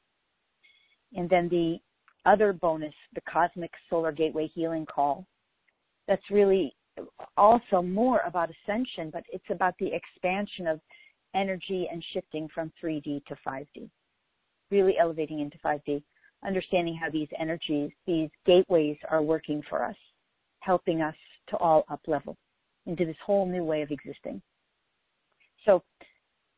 And then the other bonus, the Cosmic Solar Gateway Healing Call, that's really also more about ascension, but it's about the expansion of energy and shifting from 3D to 5D, really elevating into 5D, understanding how these energies, these gateways are working for us, helping us to all up-level into this whole new way of existing. So,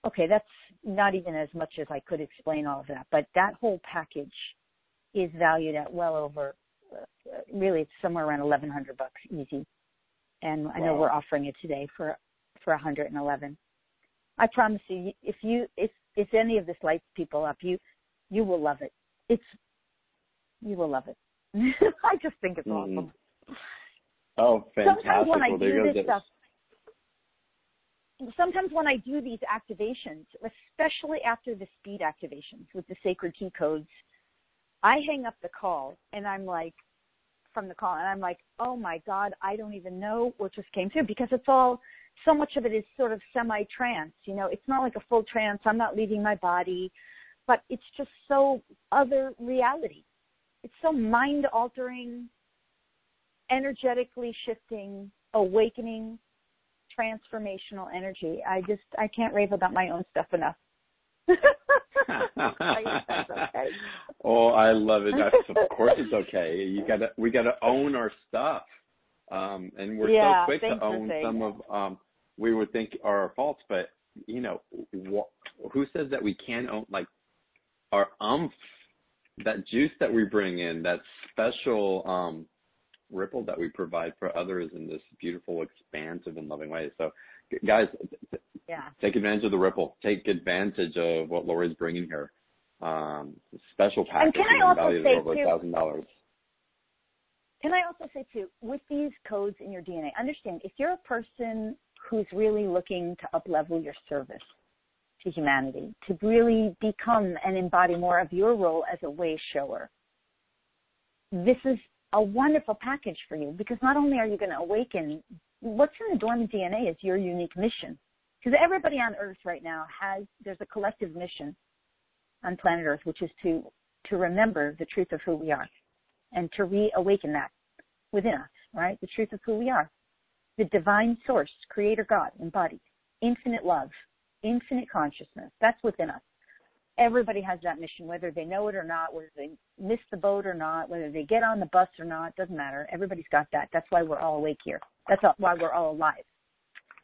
okay, that's not even as much as I could explain all of that, but that whole package is valued at well over, really it's somewhere around $1,100 easy. And I know we're offering it today for $111. I promise you, if any of this lights people up, you will love it. You will love it. I just think it's awesome. Oh, fantastic. Sometimes when I do this stuff, sometimes when I do these activations, especially after the speed activations with the sacred key codes, I hang up the call and I'm like, oh my God, I don't even know what just came through, because it's all, so much of it is sort of semi-trance, it's not like a full trance, I'm not leaving my body, but it's just so other reality. It's so mind-altering, energetically shifting, awakening, transformational energy. I can't rave about my own stuff enough. Okay. Oh, I love it. Of course it's okay. We gotta own our stuff. And we're so quick to own some of we would think are our faults, but you know, who says that we can't own like our that juice that we bring in, that special ripple that we provide for others in this beautiful, expansive, and loving way. So, guys, take advantage of the ripple. Take advantage of what Lori's bringing here. Special package valued at over $1,000. Can I also say, too, with these codes in your DNA, understand if you're a person who's really looking to up-level your service to humanity, to really become and embody more of your role as a way shower, this is a wonderful package for you, because not only are you going to awaken, what's in the dormant DNA is your unique mission. Because everybody on Earth right now there's a collective mission on planet Earth, which is to remember the truth of who we are and to reawaken that within us, right? The truth of who we are. The divine source, creator God, embodied, infinite love, infinite consciousness, that's within us. Everybody has that mission, whether they know it or not, whether they miss the boat or not, whether they get on the bus or not, doesn't matter. Everybody's got that. That's why we're all awake here. That's why we're all alive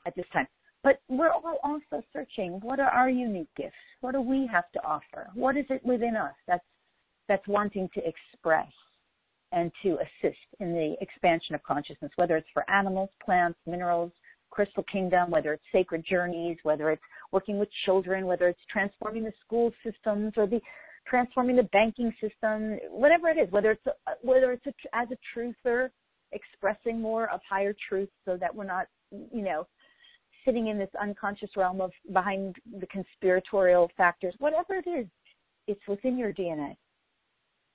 at this time. But we're all also searching, what are our unique gifts? What do we have to offer? What is it within us that's wanting to express and to assist in the expansion of consciousness, whether it's for animals, plants, minerals, crystal kingdom, whether it's sacred journeys, whether it's working with children, whether it's transforming the school systems or transforming the banking system, whatever it is, whether it's as a truther, expressing more of higher truth so that we're not, sitting in this unconscious realm of behind the conspiratorial factors, whatever it is, it's within your DNA.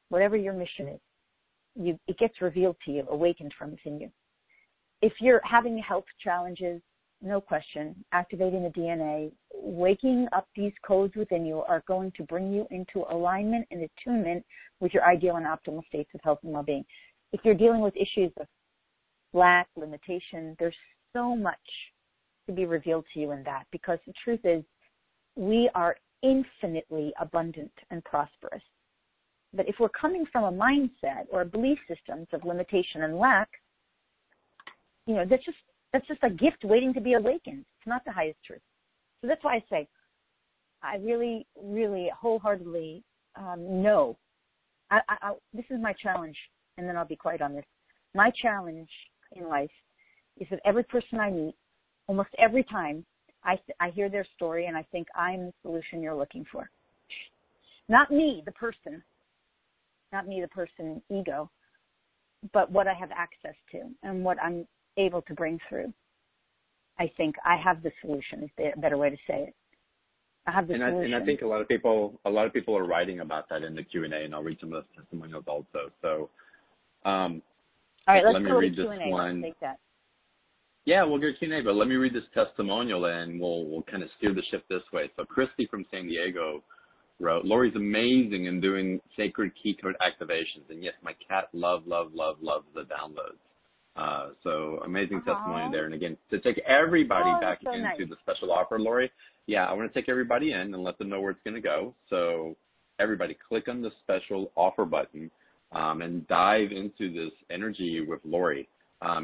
Whatever your mission is, it gets revealed to you, awakened from within you. If you're having health challenges, no question, activating the DNA, waking up these codes within you are going to bring you into alignment and attunement with your ideal and optimal states of health and well-being. If you're dealing with issues of lack, limitation, there's so much to be revealed to you in that, because the truth is we are infinitely abundant and prosperous. But if we're coming from a mindset or belief systems of limitation and lack, that's just a gift waiting to be awakened. It's not the highest truth. So that's why I say I really, really wholeheartedly know. This is my challenge, and then I'll be quiet on this. My challenge in life is that every person I meet, almost every time, I hear their story and I think I'm the solution you're looking for. Not me, the person, ego, but what I have access to and what I'm able to bring through. I think I have the solution, is the better way to say it. I have the solution. And I think a lot of people are writing about that in the Q&A, and I'll read some of those testimonials also. So, all right, let's let me go read to this Q&A. one. Let's take that. Yeah, we'll go to Q&A, but let me read this testimonial, and we'll kind of steer the ship this way. So Christy from San Diego wrote, Lori's amazing in doing sacred key code activations, and yes, my cat loves the downloads. So amazing testimony there. And again, to take everybody back into the special offer, Lori, I want to take everybody in and let them know where it's going to go. So everybody click on the special offer button and dive into this energy with Lori.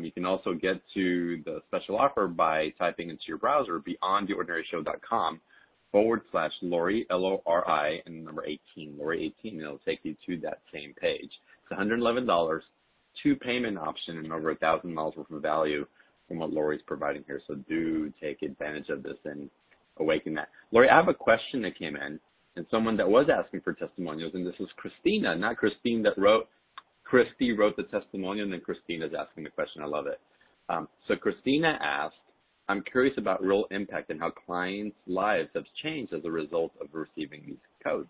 You can also get to the special offer by typing into your browser beyondtheordinaryshow.com/Lori, Lori, and number 18, Lori 18, and it'll take you to that same page. It's $111, 2 payment option, and over 1,000 miles worth of value from what Lori's providing here. So do take advantage of this and awaken that. Lori, I have a question that came in, and someone that was asking for testimonials, and this is Christina, not Christine that wrote. Christy wrote the testimonial, and then Christina's asking the question. I love it. So Christina asked, I'm curious about real impact and how clients' lives have changed as a result of receiving these codes.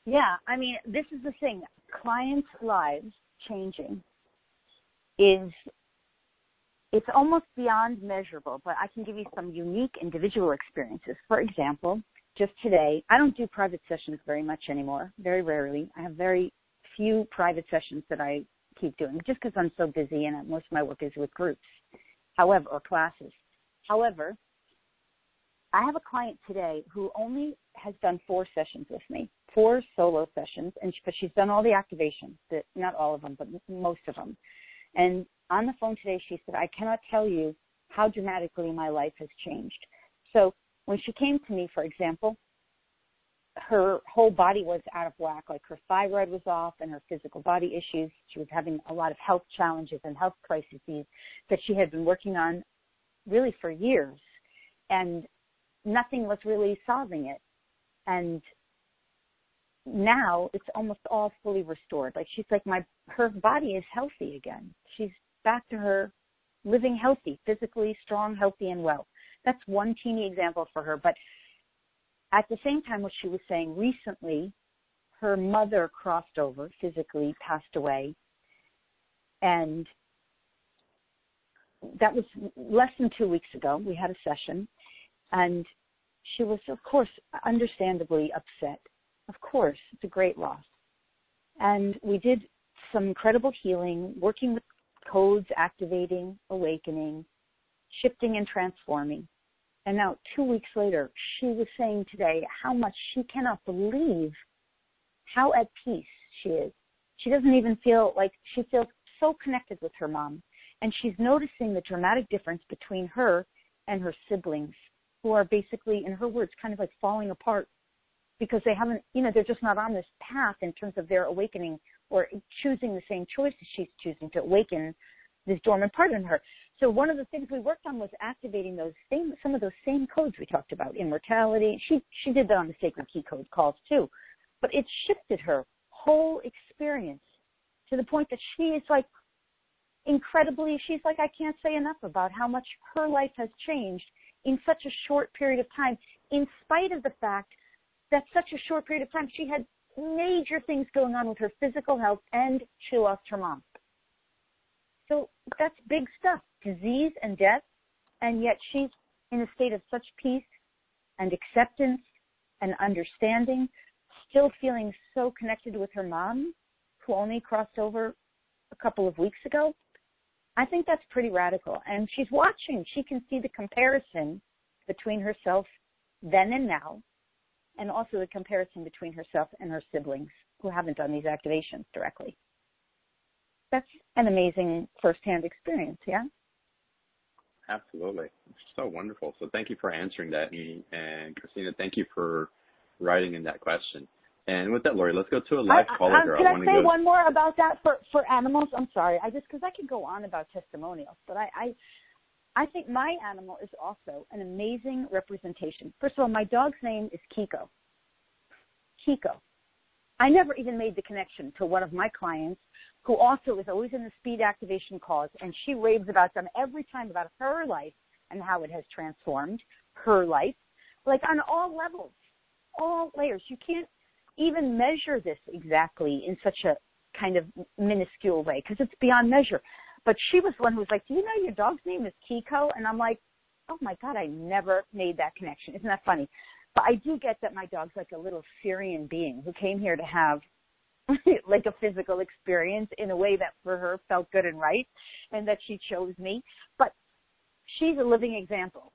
Yeah, I mean, this is the thing. Clients' lives changing it's almost beyond measurable, but I can give you some unique individual experiences. For example, just today, I don't do private sessions very much anymore, very rarely. I have very few private sessions that I keep doing just because I'm so busy and most of my work is with groups, however, or classes. However, I have a client today who only has done 4 sessions with me, 4 solo sessions, but she's done all the activations, not all of them, but most of them. And on the phone today, she said, I cannot tell you how dramatically my life has changed. So when she came to me, for example, her whole body was out of whack, like her thyroid was off and her physical body issues. She was having a lot of health challenges and health crises that she had been working on really for years. And nothing was really solving it. And now it's almost all fully restored. Like she's like, her body is healthy again. She's back to her living healthy, physically strong, healthy, and well. That's one teeny example for her. But at the same time, what she was saying recently, her mother crossed over, physically passed away. And that was less than 2 weeks ago. We had a session. And she was, of course, understandably upset. Of course, it's a great loss. And we did some incredible healing, working with codes, activating, awakening, shifting and transforming. And now 2 weeks later, she was saying today how much she cannot believe how at peace she is. She doesn't even feel like, she feels so connected with her mom. And she's noticing the dramatic difference between her and her siblings, who are basically, in her words, kind of like falling apart because they haven't, they're just not on this path in terms of their awakening or choosing the same choices she's choosing to awaken this dormant part in her. So one of the things we worked on was activating some of those same codes we talked about, immortality. She did that on the Sacred Key Code calls too. But it shifted her whole experience to the point that she is like, incredibly, she's like, I can't say enough about how much her life has changed in such a short period of time, in spite of the fact that such a short period of time, she had major things going on with her physical health and she lost her mom. So that's big stuff, disease and death, and yet she's in a state of such peace and acceptance and understanding, still feeling so connected with her mom, who only crossed over a couple of weeks ago. I think that's pretty radical. And she's watching. She can see the comparison between herself then and now, and also the comparison between herself and her siblings who haven't done these activations directly. That's an amazing firsthand experience, yeah? Absolutely. It's so wonderful. So thank you for answering that. And Christina, thank you for writing in that question. And with that, Lori, let's go to a live caller girl. Can I say one more about that for animals? I'm sorry. Because I could go on about testimonials, but I think my animal is also an amazing representation. First of all, my dog's name is Kiko. Kiko. I never even made the connection to one of my clients who also is always in the speed activation calls, and she raves about them every time about her life and how it has transformed her life, like on all levels, all layers. You can't even measure this exactly in such a kind of minuscule way because it's beyond measure. But she was one who was like, do you know your dog's name is Kiko? And I'm like, oh, my God, I never made that connection. Isn't that funny? But I do get that my dog's like a little Syrian being who came here to have like a physical experience in a way that for her felt good and right and that she chose me. But she's a living example.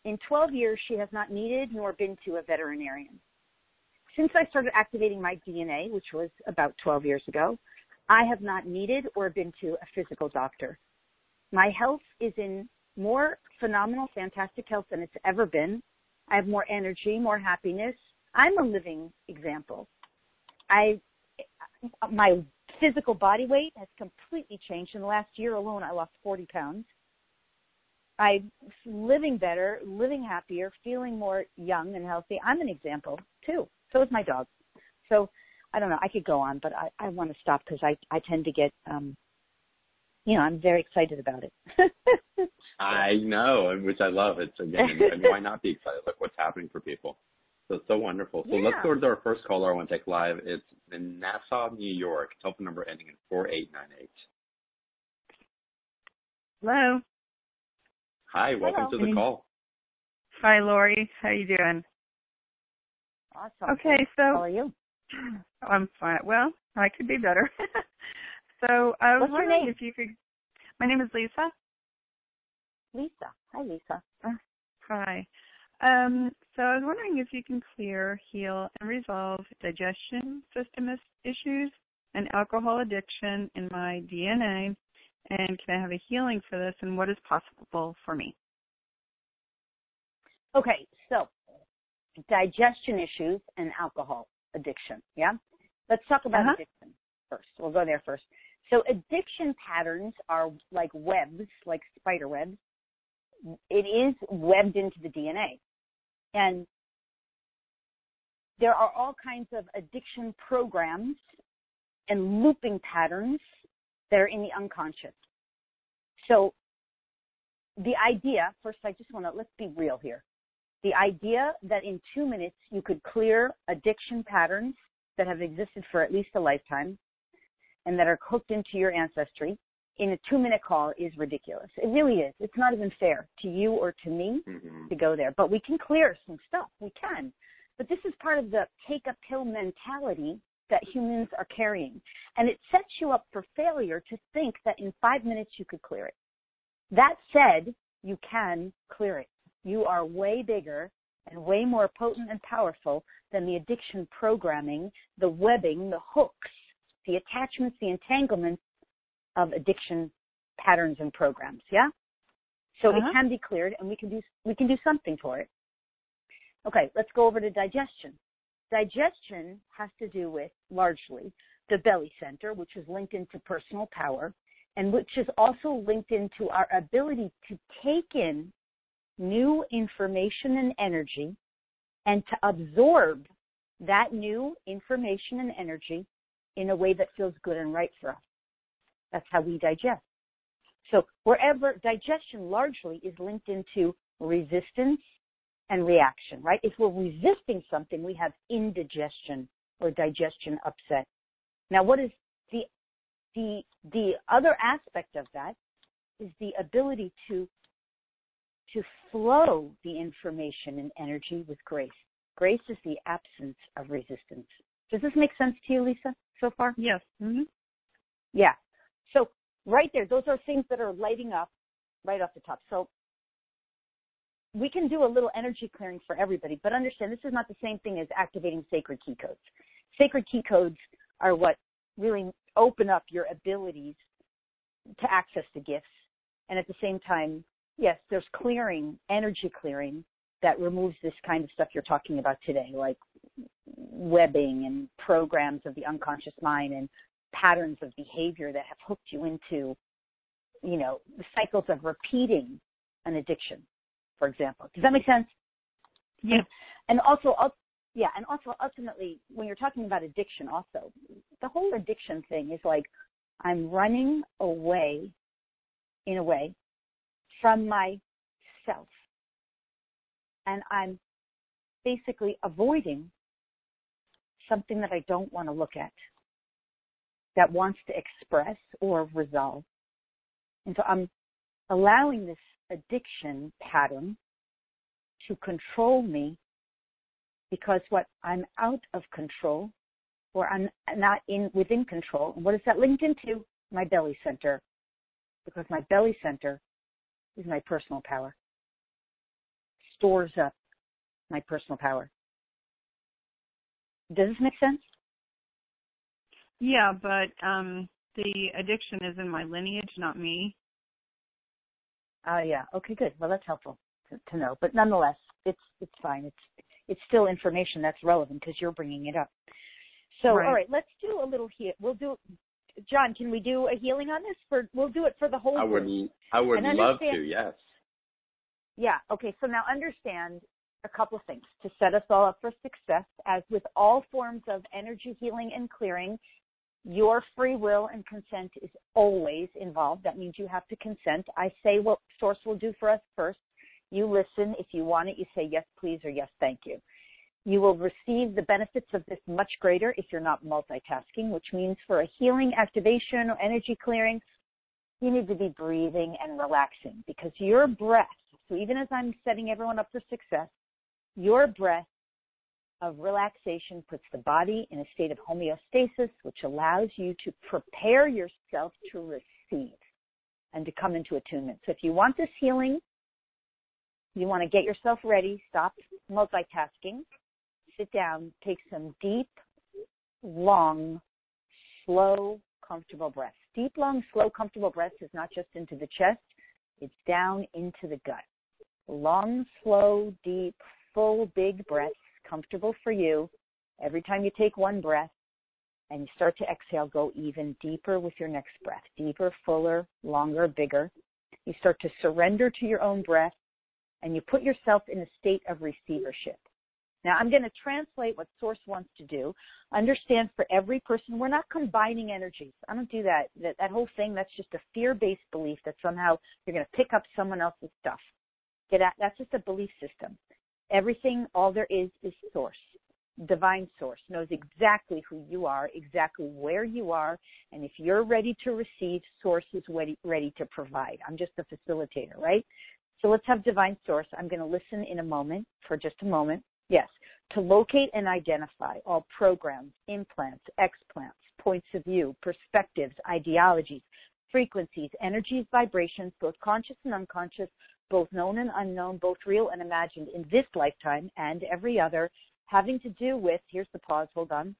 In 12 years, she has not needed nor been to a veterinarian. Since I started activating my DNA, which was about 12 years ago, I have not needed or been to a physical doctor. My health is in more phenomenal, fantastic health than it's ever been. I have more energy, more happiness. I'm a living example. My physical body weight has completely changed. In the last year alone, I lost 40 pounds. I'm living better, living happier, feeling more young and healthy. I'm an example, too. So is my dog. So, I don't know. I could go on, but I want to stop because I tend to get, I'm very excited about it. I know, which I love. It's, again, why not be excited? Look what's happening for people. So it's so wonderful. So let's go to our first caller I want to take live. It's in Nassau, New York. Telephone number ending in 4898. Hello. Hi, welcome to the call. Hi, Lori. How you doing? Awesome. Okay, so how are you? I'm fine. Well, I could be better. So I was What's your wondering name? if you could. My name is Lisa. Lisa. Hi, Lisa. Hi. So I was wondering if you can clear, heal, and resolve digestion system issues and alcohol addiction in my DNA, and can I have a healing for this, and what is possible for me? Okay, so digestion issues and alcohol addiction, yeah? Let's talk about addiction first. We'll go there first. So addiction patterns are like webs, like spider webs. It is webbed into the DNA. And there are all kinds of addiction programs and looping patterns that are in the unconscious. So the idea, first I just want to, let's be real here. The idea that in 2 minutes you could clear addiction patterns that have existed for at least a lifetime and that are hooked into your ancestry in a 2-minute call is ridiculous. It really is. It's not even fair to you or to me to go there. But we can clear some stuff. We can. But this is part of the take a pill mentality that humans are carrying. And it sets you up for failure to think that in 5 minutes you could clear it. That said, you can clear it. You are way bigger and way more potent and powerful than the addiction programming, the webbing, the hooks, the attachments, the entanglements of addiction patterns and programs, yeah? So it can be cleared, and we can do something for it. Okay, let's go over to digestion. Digestion has to do with, largely, the belly center, which is linked into personal power, and which is also linked into our ability to take in new information and energy and to absorb that new information and energy in a way that feels good and right for us. That's how we digest. So wherever digestion largely is linked into resistance and reaction, right? If we're resisting something, we have indigestion or digestion upset. Now, what is the other aspect of that is the ability to flow the information and energy with grace. Grace is the absence of resistance. Does this make sense to you, Lisa, so far? Yes. Yeah. So right there, those are things that are lighting up right off the top. So we can do a little energy clearing for everybody, but understand this is not the same thing as activating sacred key codes. Sacred key codes are what really open up your abilities to access the gifts. And at the same time, yes, there's clearing, energy clearing, that removes this kind of stuff you're talking about today, like webbing and programs of the unconscious mind and patterns of behavior that have hooked you into, you know, the cycles of repeating an addiction, for example. Does that make sense? Yeah. And also ultimately, when you're talking about addiction also, the whole addiction thing is like I'm running away, in a way, from myself. And I'm basically avoiding something that I don't want to look at, that wants to express or resolve. And so I'm allowing this addiction pattern to control me because I'm out of control, or I'm not within control. And what is that linked into? My belly center. Because my belly center is my personal power. Stores up my personal power. Does this make sense? Yeah, but the addiction is in my lineage, not me. Yeah. Okay, good. Well, that's helpful to know. But nonetheless, it's fine. It's still information that's relevant because you're bringing it up. So, right. All right, let's do a little heal. We'll do. John, can we do a healing on this? We'll do it for the whole group. I would love to. Yes. Yeah. Okay. So now understand a couple of things to set us all up for success. As with all forms of energy healing and clearing, your free will and consent is always involved. That means you have to consent. I say what Source will do for us first. You listen. If you want it, you say yes, please, or yes, thank you. You will receive the benefits of this much greater if you're not multitasking, which means for a healing, activation, or energy clearing, you need to be breathing and relaxing because your breath, so even as I'm setting everyone up for success, your breath of relaxation puts the body in a state of homeostasis, which allows you to prepare yourself to receive and to come into attunement. So if you want this healing, you want to get yourself ready, stop multitasking, sit down, take some deep, long, slow, comfortable breaths. Deep, long, slow, comfortable breaths is not just into the chest, it's down into the gut. Long, slow, deep, full, big breaths, comfortable for you. Every time you take one breath and you start to exhale, go even deeper with your next breath. Deeper, fuller, longer, bigger. You start to surrender to your own breath and you put yourself in a state of receivership. Now, I'm going to translate what Source wants to do. Understand, for every person, we're not combining energies. I don't do that. That whole thing, that's just a fear-based belief that somehow you're going to pick up someone else's stuff. That's just a belief system. Everything, all there is Source. Divine Source knows exactly who you are, exactly where you are, and if you're ready to receive, Source is ready to provide. I'm just a facilitator, right? So let's have Divine Source. I'm going to listen in a moment, for just a moment. Yes, to locate and identify all programs, implants, explants, points of view, perspectives, ideologies, frequencies, energies, vibrations, both conscious and unconscious, both known and unknown, both real and imagined in this lifetime and every other, having to do with, here's the pause, hold on,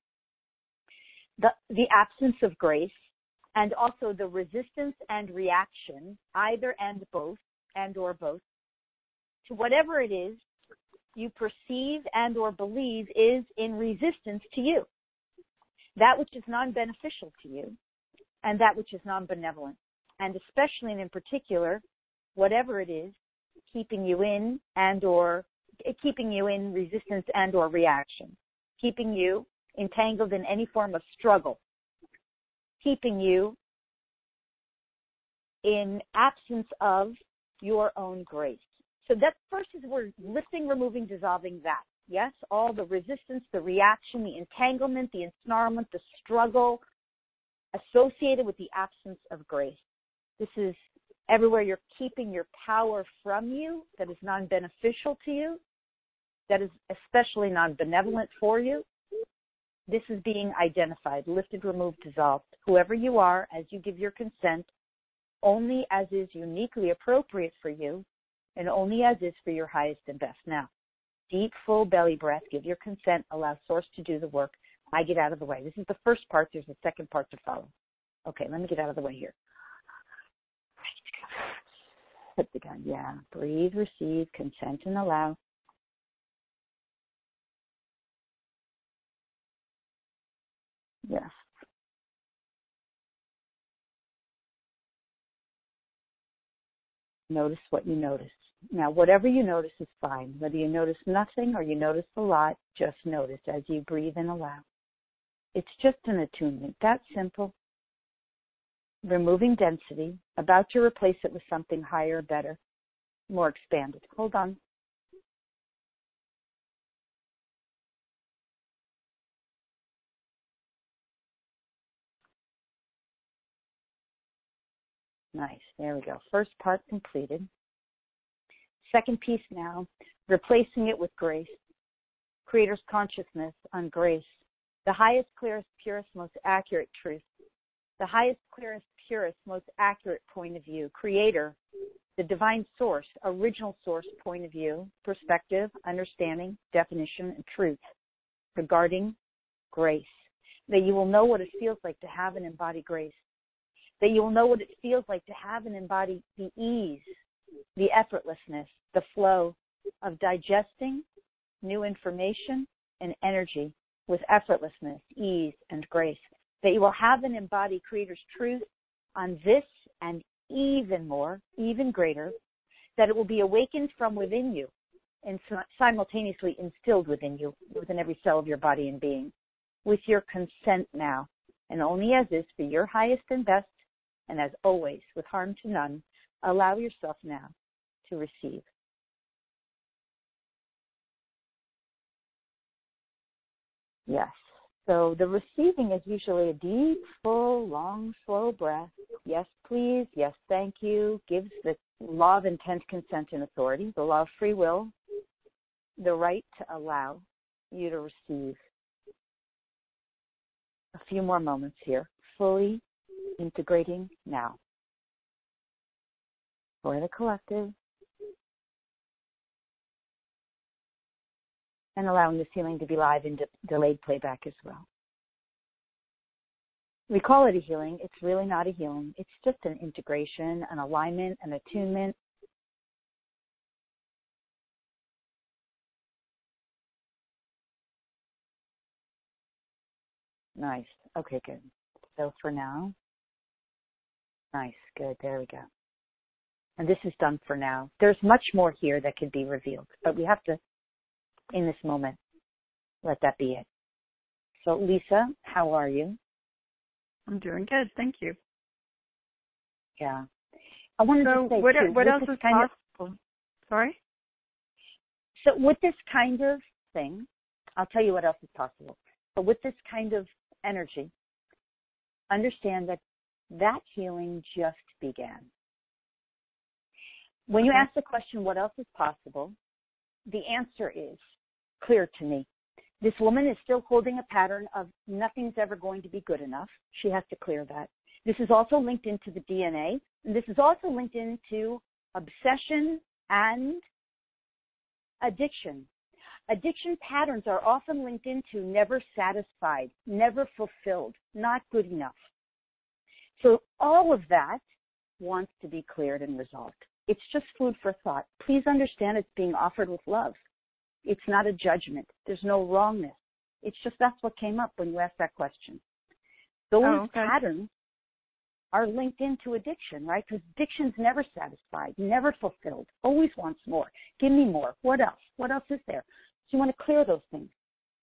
the absence of grace, and also the resistance and reaction, either and both, and or both, to whatever it is you perceive and or believe is in resistance to you. That which is non-beneficial to you and that which is non-benevolent. And especially and in particular, whatever it is, keeping you in resistance and or reaction, keeping you entangled in any form of struggle, keeping you in absence of your own grace. So that first is we're lifting, removing, dissolving that. Yes, all the resistance, the reaction, the entanglement, the ensnarlement, the struggle associated with the absence of grace. This is everywhere you're keeping your power from you that is non-beneficial to you, that is especially non-benevolent for you. This is being identified, lifted, removed, dissolved. Whoever you are, as you give your consent, only as is uniquely appropriate for you, and only as is for your highest and best. Now, deep, full belly breath, give your consent, allow Source to do the work. I get out of the way. This is the first part. There's a second part to follow. Okay, let me get out of the way here. Hit the gun. Yeah. Breathe, receive, consent, and allow. Yes. Notice what you notice. Now, whatever you notice is fine. Whether you notice nothing or you notice a lot, just notice as you breathe and allow. It's just an attunement. That's simple. Removing density, about to replace it with something higher, better, more expanded. Hold on. Nice. There we go. First part completed. Second piece now, replacing it with grace. Creator's consciousness on grace. The highest, clearest, purest, most accurate truth. The highest, clearest, purest, most accurate point of view. Creator, the divine source, original source point of view, perspective, understanding, definition, and truth regarding grace. That you will know what it feels like to have and embody grace. That you will know what it feels like to have and embody the ease, the effortlessness, the flow of digesting new information and energy with effortlessness, ease, and grace. That you will have and embody Creator's truth on this and even more, even greater, that it will be awakened from within you and simultaneously instilled within you, within every cell of your body and being, with your consent now, and only as is for your highest and best, and as always, with harm to none, allow yourself now to receive. Yes. So the receiving is usually a deep, full, long, slow breath. Yes, please. Yes, thank you. Gives the law of intent, consent, and authority, the law of free will, the right to allow, you to receive a few more moments here, fully integrating now. For the collective, and allowing this healing to be live in delayed playback as well. We call it a healing. It's really not a healing. It's just an integration, an alignment, an attunement. Nice. Okay, good. So for now, nice, good, there we go. And this is done for now. There's much more here that could be revealed, but we have to, in this moment, let that be it. So Lisa, how are you? I'm doing good, thank you. Yeah. I wanted to say, what else is possible? Sorry? So with this kind of thing, I'll tell you what else is possible. But with this kind of energy, understand that that healing just began. When you ask the question, what else is possible, the answer is clear to me. This woman is still holding a pattern of nothing's ever going to be good enough. She has to clear that. This is also linked into the DNA, and this is also linked into obsession and addiction. Addiction patterns are often linked into never satisfied, never fulfilled, not good enough. So all of that wants to be cleared and resolved. It's just food for thought. Please understand it's being offered with love. It's not a judgment. There's no wrongness. It's just that's what came up when you asked that question. Those patterns are linked into addiction, right? Because addiction's never satisfied, never fulfilled, always wants more. Give me more. What else? What else is there? So you want to clear those things.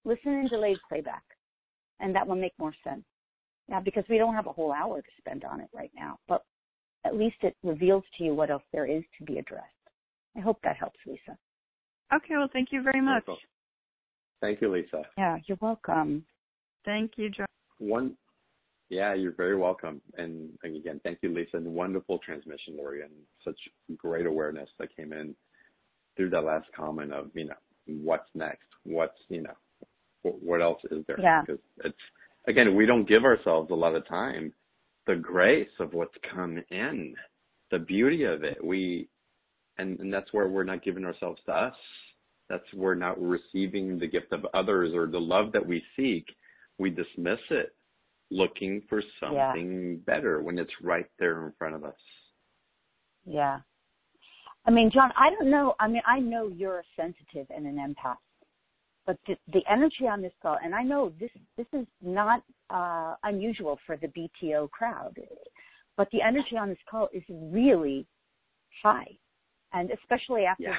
Listen in delayed playback, and that will make more sense. Now, because we don't have a whole hour to spend on it right now, but at least it reveals to you what else there is to be addressed. I hope that helps, Lisa. Okay, well, thank you very much. Thank you, Lisa. Yeah, you're welcome. Thank you, John. Yeah, you're very welcome. And again, thank you, Lisa. And wonderful transmission, Lori, and such great awareness that came in through that last comment of, what's next? What's, what else is there? Yeah. Because it's, again, we don't give ourselves a lot of time. The grace of what's come in, the beauty of it. And that's where we're not giving ourselves to us. That's where we're not receiving the gift of others or the love that we seek. We dismiss it, looking for something better when it's right there in front of us. Yeah. I mean, John, I don't know. I mean, I know you're a sensitive and an empath, but the energy on this call, and I know this is not unusual for the BTO crowd, but the energy on this call is really high. And especially after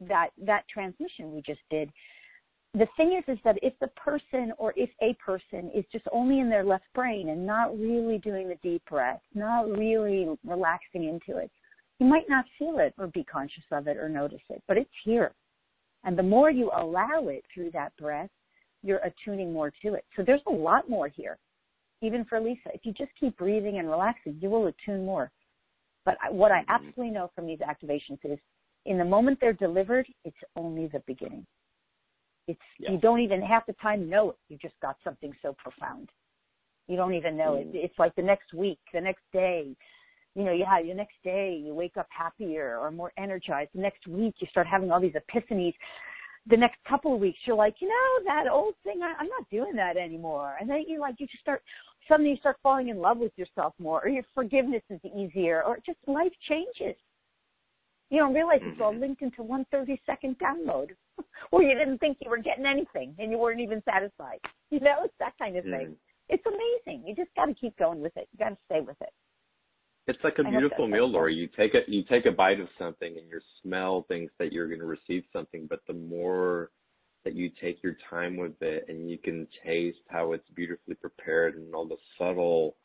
that transmission we just did, the thing is that if the person or if a person is just only in their left brain and not really doing the deep breath, not really relaxing into it, you might not feel it or be conscious of it or notice it, but it's here. And the more you allow it through that breath, you're attuning more to it. So there's a lot more here, even for Lisa. If you just keep breathing and relaxing, you will attune more. But what I absolutely know from these activations is in the moment they're delivered, it's only the beginning. You don't even half the time know it. You just got something so profound. You don't even know it. It's like the next week, the next day. The next day you wake up happier or more energized. The next week you start having all these epiphanies. The next couple of weeks you're like, that old thing, I'm not doing that anymore. And then suddenly you start falling in love with yourself more, or your forgiveness is easier, or just life changes. You don't realize it's all linked into one 30-second download where you didn't think you were getting anything and you weren't even satisfied. It's that kind of thing. It's amazing. You just got to keep going with it. You got to stay with it. It's like a beautiful meal, Lori. You take a bite of something and your smell thinks that you're going to receive something, but the more that you take your time with it and you can taste how it's beautifully prepared and all the subtle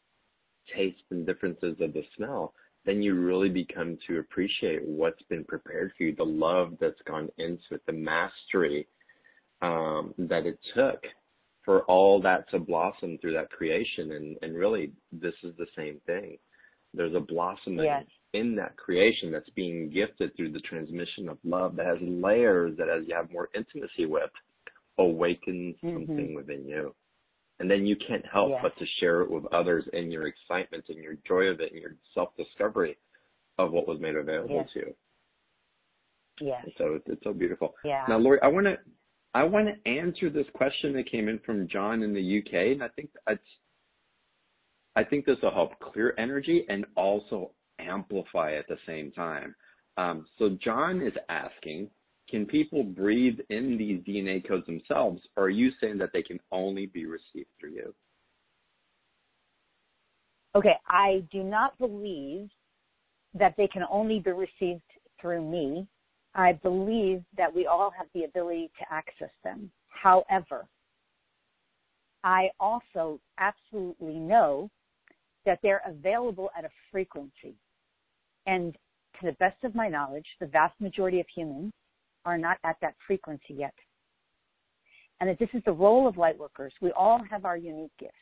tastes and differences of the smell, then you really become to appreciate what's been prepared for you, the love that's gone into it, the mastery that it took for all that to blossom through that creation. And really, this is the same thing. There's a blossoming in that creation that's being gifted through the transmission of love that has layers that as you have more intimacy with awakens something within you. And then you can't help but to share it with others in your excitement and your joy of it and your self-discovery of what was made available to you. Yes. So it's so beautiful. Yeah. Now, Lori, I want to answer this question that came in from John in the UK, and I think this will help clear energy and also amplify at the same time. So John is asking, can people breathe in these DNA codes themselves, or are you saying that they can only be received through you? Okay, I do not believe that they can only be received through me. I believe that we all have the ability to access them. However, I also absolutely know that they're available at a frequency. And to the best of my knowledge, the vast majority of humans are not at that frequency yet. And that this is the role of Lightworkers. We all have our unique gifts.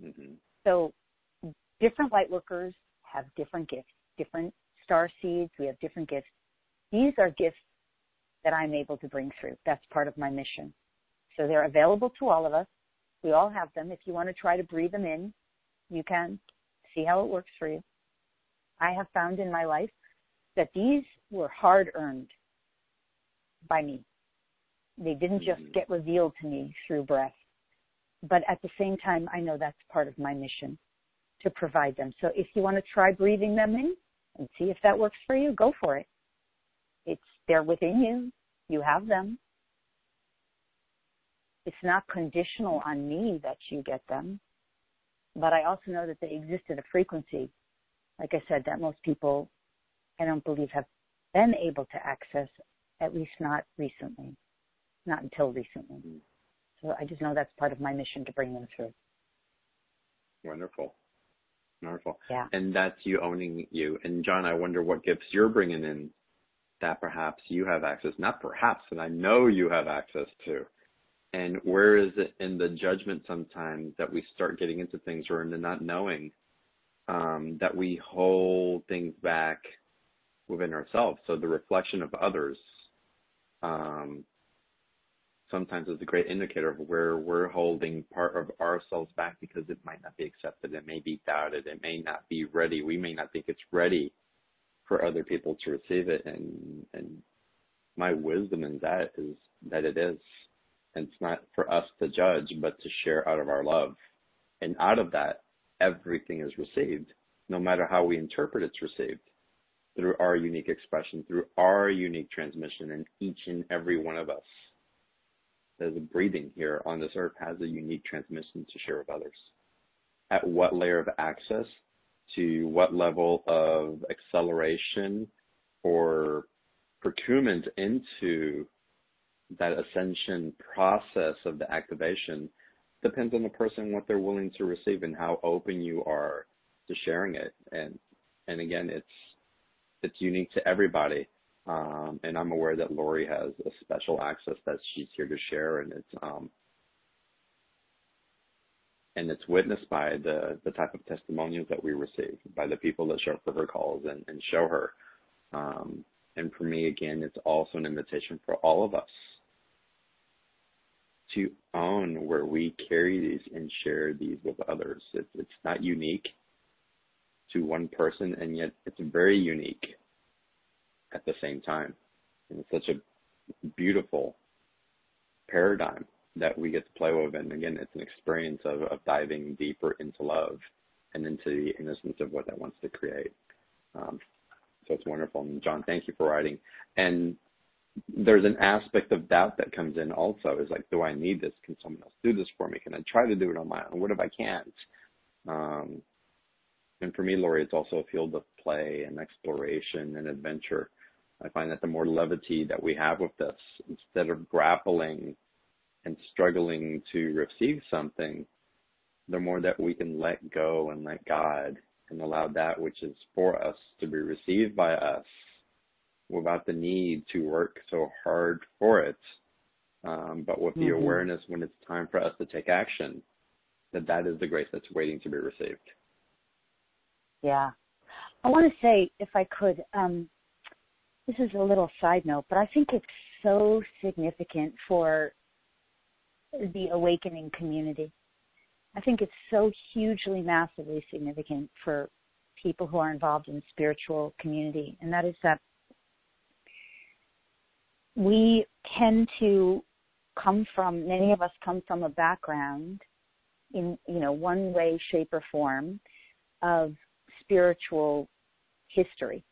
Mm-hmm. So different Lightworkers have different gifts. Different Starseeds, we have different gifts. These are gifts that I'm able to bring through. That's part of my mission. So they're available to all of us. We all have them. If you want to try to breathe them in, you can. See how it works for you. I have found in my life that these were hard-earned by me. They didn't just get revealed to me through breath. But at the same time, I know that's part of my mission, to provide them. So if you want to try breathing them in and see if that works for you, go for it. They're within you. You have them. It's not conditional on me that you get them. But I also know that they exist at a frequency, like I said, that most people, I don't believe, have been able to access, at least not recently, not until recently. So I just know that's part of my mission, to bring them through. Wonderful. Wonderful. Yeah. And that's you owning you. And John, I wonder what gifts you're bringing in that perhaps you have access, not perhaps, and I know you have access to. And where is it in the judgment sometimes that we start getting into things, or in the not knowing, that we hold things back within ourselves? So the reflection of others sometimes is a great indicator of where we're holding part of ourselves back because it might not be accepted, it may be doubted, it may not be ready, we may not think it's ready for other people to receive it. And my wisdom in that is that it is. And it's not for us to judge, but to share out of our love. And out of that, everything is received, no matter how we interpret it's received, through our unique expression, through our unique transmission. And each and every one of us that is breathing here on this earth has a unique transmission to share with others. At what layer of access, to what level of acceleration or procurement into that ascension process of the activation depends on the person, what they're willing to receive, and how open you are to sharing it. And again, it's unique to everybody. And I'm aware that Lori has a special access that she's here to share, and it's witnessed by the type of testimonials that we receive, by the people that show up for her calls and show her. And for me, again, it's also an invitation for all of us to own where we carry these and share these with others. It's not unique to one person, and yet it's very unique at the same time. And it's such a beautiful paradigm that we get to play with. And again, it's an experience of diving deeper into love and into the innocence of what that wants to create. So it's wonderful. And John, thank you for writing. And there's an aspect of doubt that comes in also, is like, do I need this? Can someone else do this for me? Can I try to do it on my own? What if I can't? And for me, Lori, it's also a field of play and exploration and adventure. I find that the more levity that we have with this, instead of grappling and struggling to receive something, the more that we can let go and let God and allow that which is for us to be received by us without the need to work so hard for it, but with the awareness when it's time for us to take action, that is the grace that's waiting to be received. Yeah. I want to say, if I could, this is a little side note, but I think it's so significant for the awakening community. I think it's so hugely, massively significant for people who are involved in spiritual community, and that is that we tend to many of us come from a background in, one way, shape, or form of spiritual history.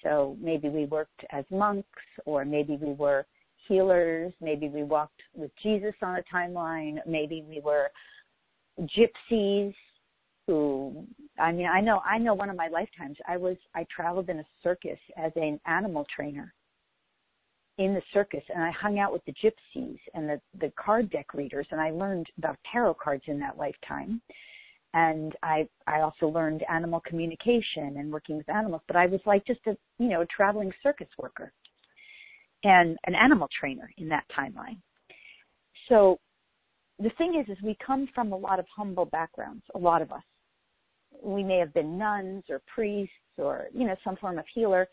So maybe we worked as monks, or maybe we were healers, maybe we walked with Jesus on a timeline, maybe we were gypsies who, I know one of my lifetimes, I traveled in a circus as an animal trainer in the circus, and I hung out with the gypsies and the card deck readers, and I learned about tarot cards in that lifetime. And I also learned animal communication and working with animals, but I was like just a traveling circus worker and an animal trainer in that timeline. So the thing is we come from a lot of humble backgrounds, a lot of us. We may have been nuns or priests or, some form of healer,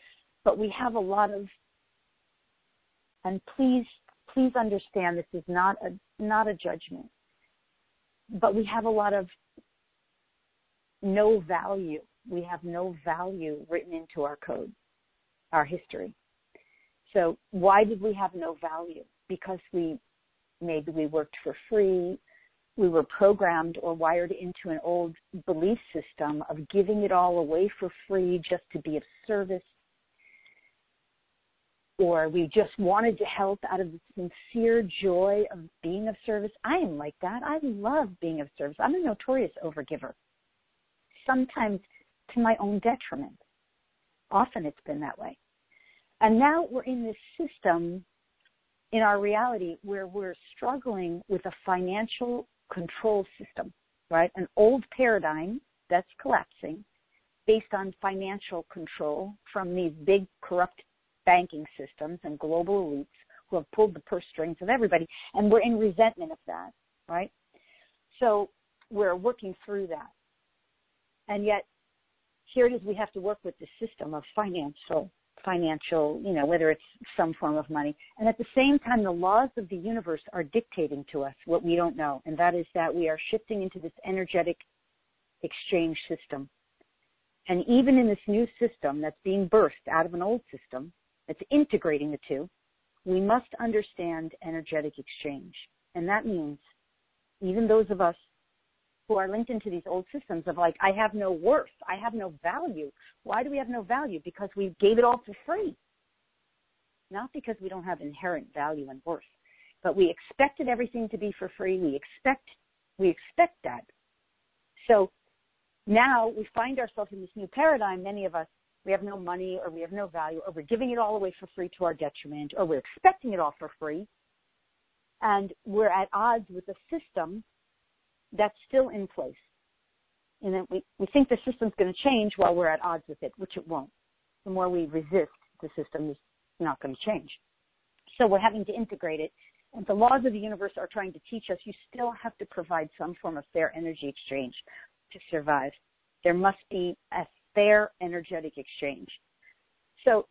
but we have a lot of, and please understand this is not a judgment, but we have a lot of no value. We have no value written into our code, our history. So why did we have no value? Because maybe we worked for free. We were programmed or wired into an old belief system of giving it all away for free just to be of service. Or we just wanted to help out of the sincere joy of being of service. I am like that. I love being of service. I'm a notorious overgiver, sometimes to my own detriment. Often it's been that way. And now we're in this system in our reality where we're struggling with a financial control system, right? An old paradigm that's collapsing based on financial control from these big corrupt banking systems and global elites who have pulled the purse strings of everybody, and we're in resentment of that, right? So we're working through that. And yet, here it is, we have to work with the system of financial, whether it's some form of money. And at the same time, the laws of the universe are dictating to us what we don't know, and that is that we are shifting into this energetic exchange system. And even in this new system that's being birthed out of an old system, that's integrating the two, we must understand energetic exchange. And that means even those of us who are linked into these old systems of like, I have no worth, I have no value. Why do we have no value? Because we gave it all for free. Not because we don't have inherent value and worth, but we expected everything to be for free. We expect that. So now we find ourselves in this new paradigm. Many of us, we have no money, or we have no value, or we're giving it all away for free to our detriment, or we're expecting it all for free. And we're at odds with a system that's still in place. And then we think the system's going to change while we're at odds with it, which it won't. The more we resist, the system is not going to change. So we're having to integrate it. And the laws of the universe are trying to teach us you still have to provide some form of fair energy exchange to survive. There must be a fair energetic exchange. So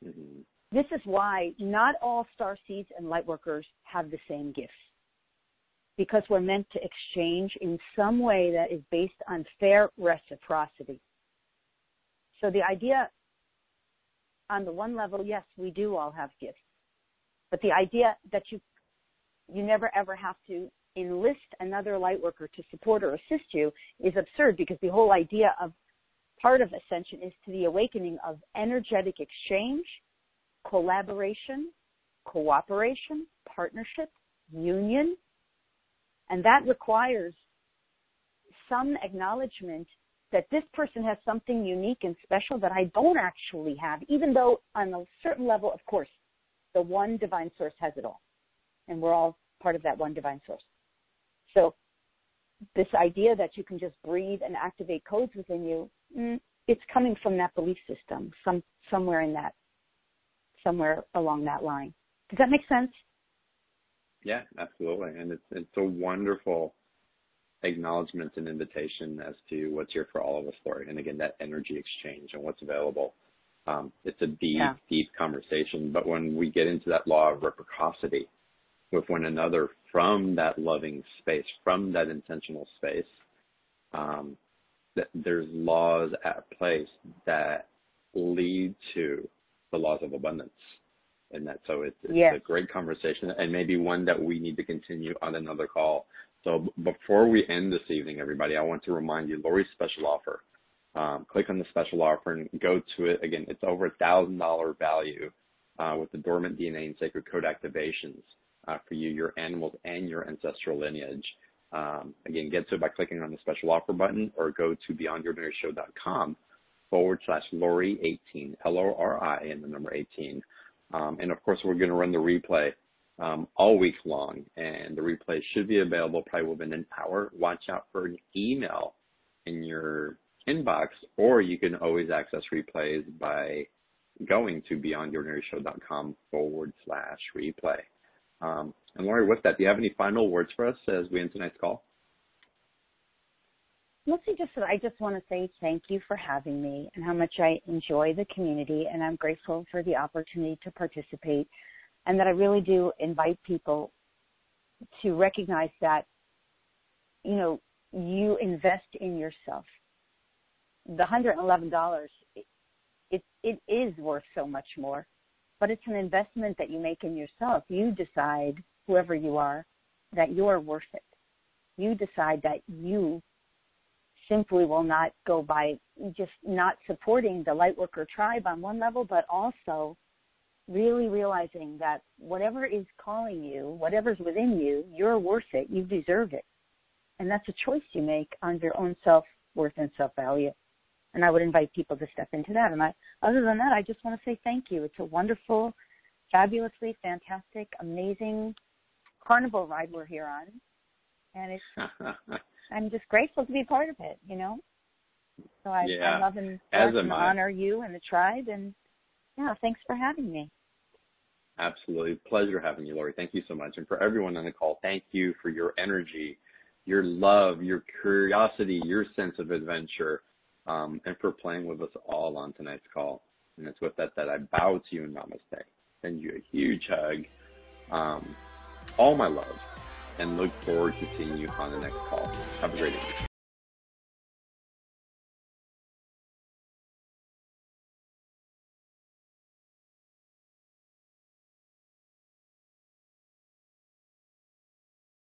this is why not all Starseeds and Lightworkers have the same gifts, because we're meant to exchange in some way that is based on fair reciprocity. So the idea, on the one level, yes, we do all have gifts, but the idea that you never ever have to enlist another Lightworker to support or assist you is absurd, because the whole idea of part of Ascension is to the awakening of energetic exchange, collaboration, cooperation, partnership, union, and that requires some acknowledgement that this person has something unique and special that I don't actually have, even though on a certain level, of course, the one divine source has it all, and we're all part of that one divine source. So this idea that you can just breathe and activate codes within you, it's coming from that belief system, somewhere along that line. Does that make sense? Yeah, absolutely. And it's a wonderful acknowledgement and invitation as to what's here for all of us, Lori. And again, that energy exchange and what's available. It's a deep, deep conversation. But when we get into that law of reciprocity, with one another from that loving space, from that intentional space, that there's laws at place that lead to the laws of abundance. And that, so it's Yes. a great conversation, and maybe one that we need to continue on another call. So before we end this evening, everybody, I want to remind you, Lori's special offer. Click on the special offer and go to it. Again, it's over $1,000 value with the Dormant DNA and Sacred Code activations for you, your animals, and your ancestral lineage. Again, get to it by clicking on the special offer button, or go to beyondyourordinaryshow.com/Lori18, Lori, and the number 18. And of course, we're going to run the replay all week long, and the replay should be available probably within an hour. Watch out for an email in your inbox, or you can always access replays by going to beyondyourordinaryshow.com/replay. And Lori, with that, do you have any final words for us as we end tonight's call? Mostly I just want to say thank you for having me, and how much I enjoy the community, and I'm grateful for the opportunity to participate, and that I really do invite people to recognize that, you know, you invest in yourself. The $111, it is worth so much more, but it's an investment that you make in yourself. You decide, whoever you are, that you're worth it. You decide that you simply will not go by just not supporting the Lightworker tribe on one level, but also really realizing that whatever is calling you, whatever's within you, you're worth it. You deserve it. And that's a choice you make on your own self-worth and self-value. And I would invite people to step into that. And other than that, I just want to say thank you. It's a wonderful, fabulously fantastic, amazing carnival ride we're here on. And it's I'm just grateful to be part of it, you know. So I love and honor you and the tribe. And, yeah, thanks for having me. Absolutely. Pleasure having you, Lori. Thank you so much. And for everyone on the call, thank you for your energy, your love, your curiosity, your sense of adventure, and for playing with us all on tonight's call. And it's with that I bow to you in namaste. Send you a huge hug, all my love, and look forward to seeing you on the next call. Have a great evening.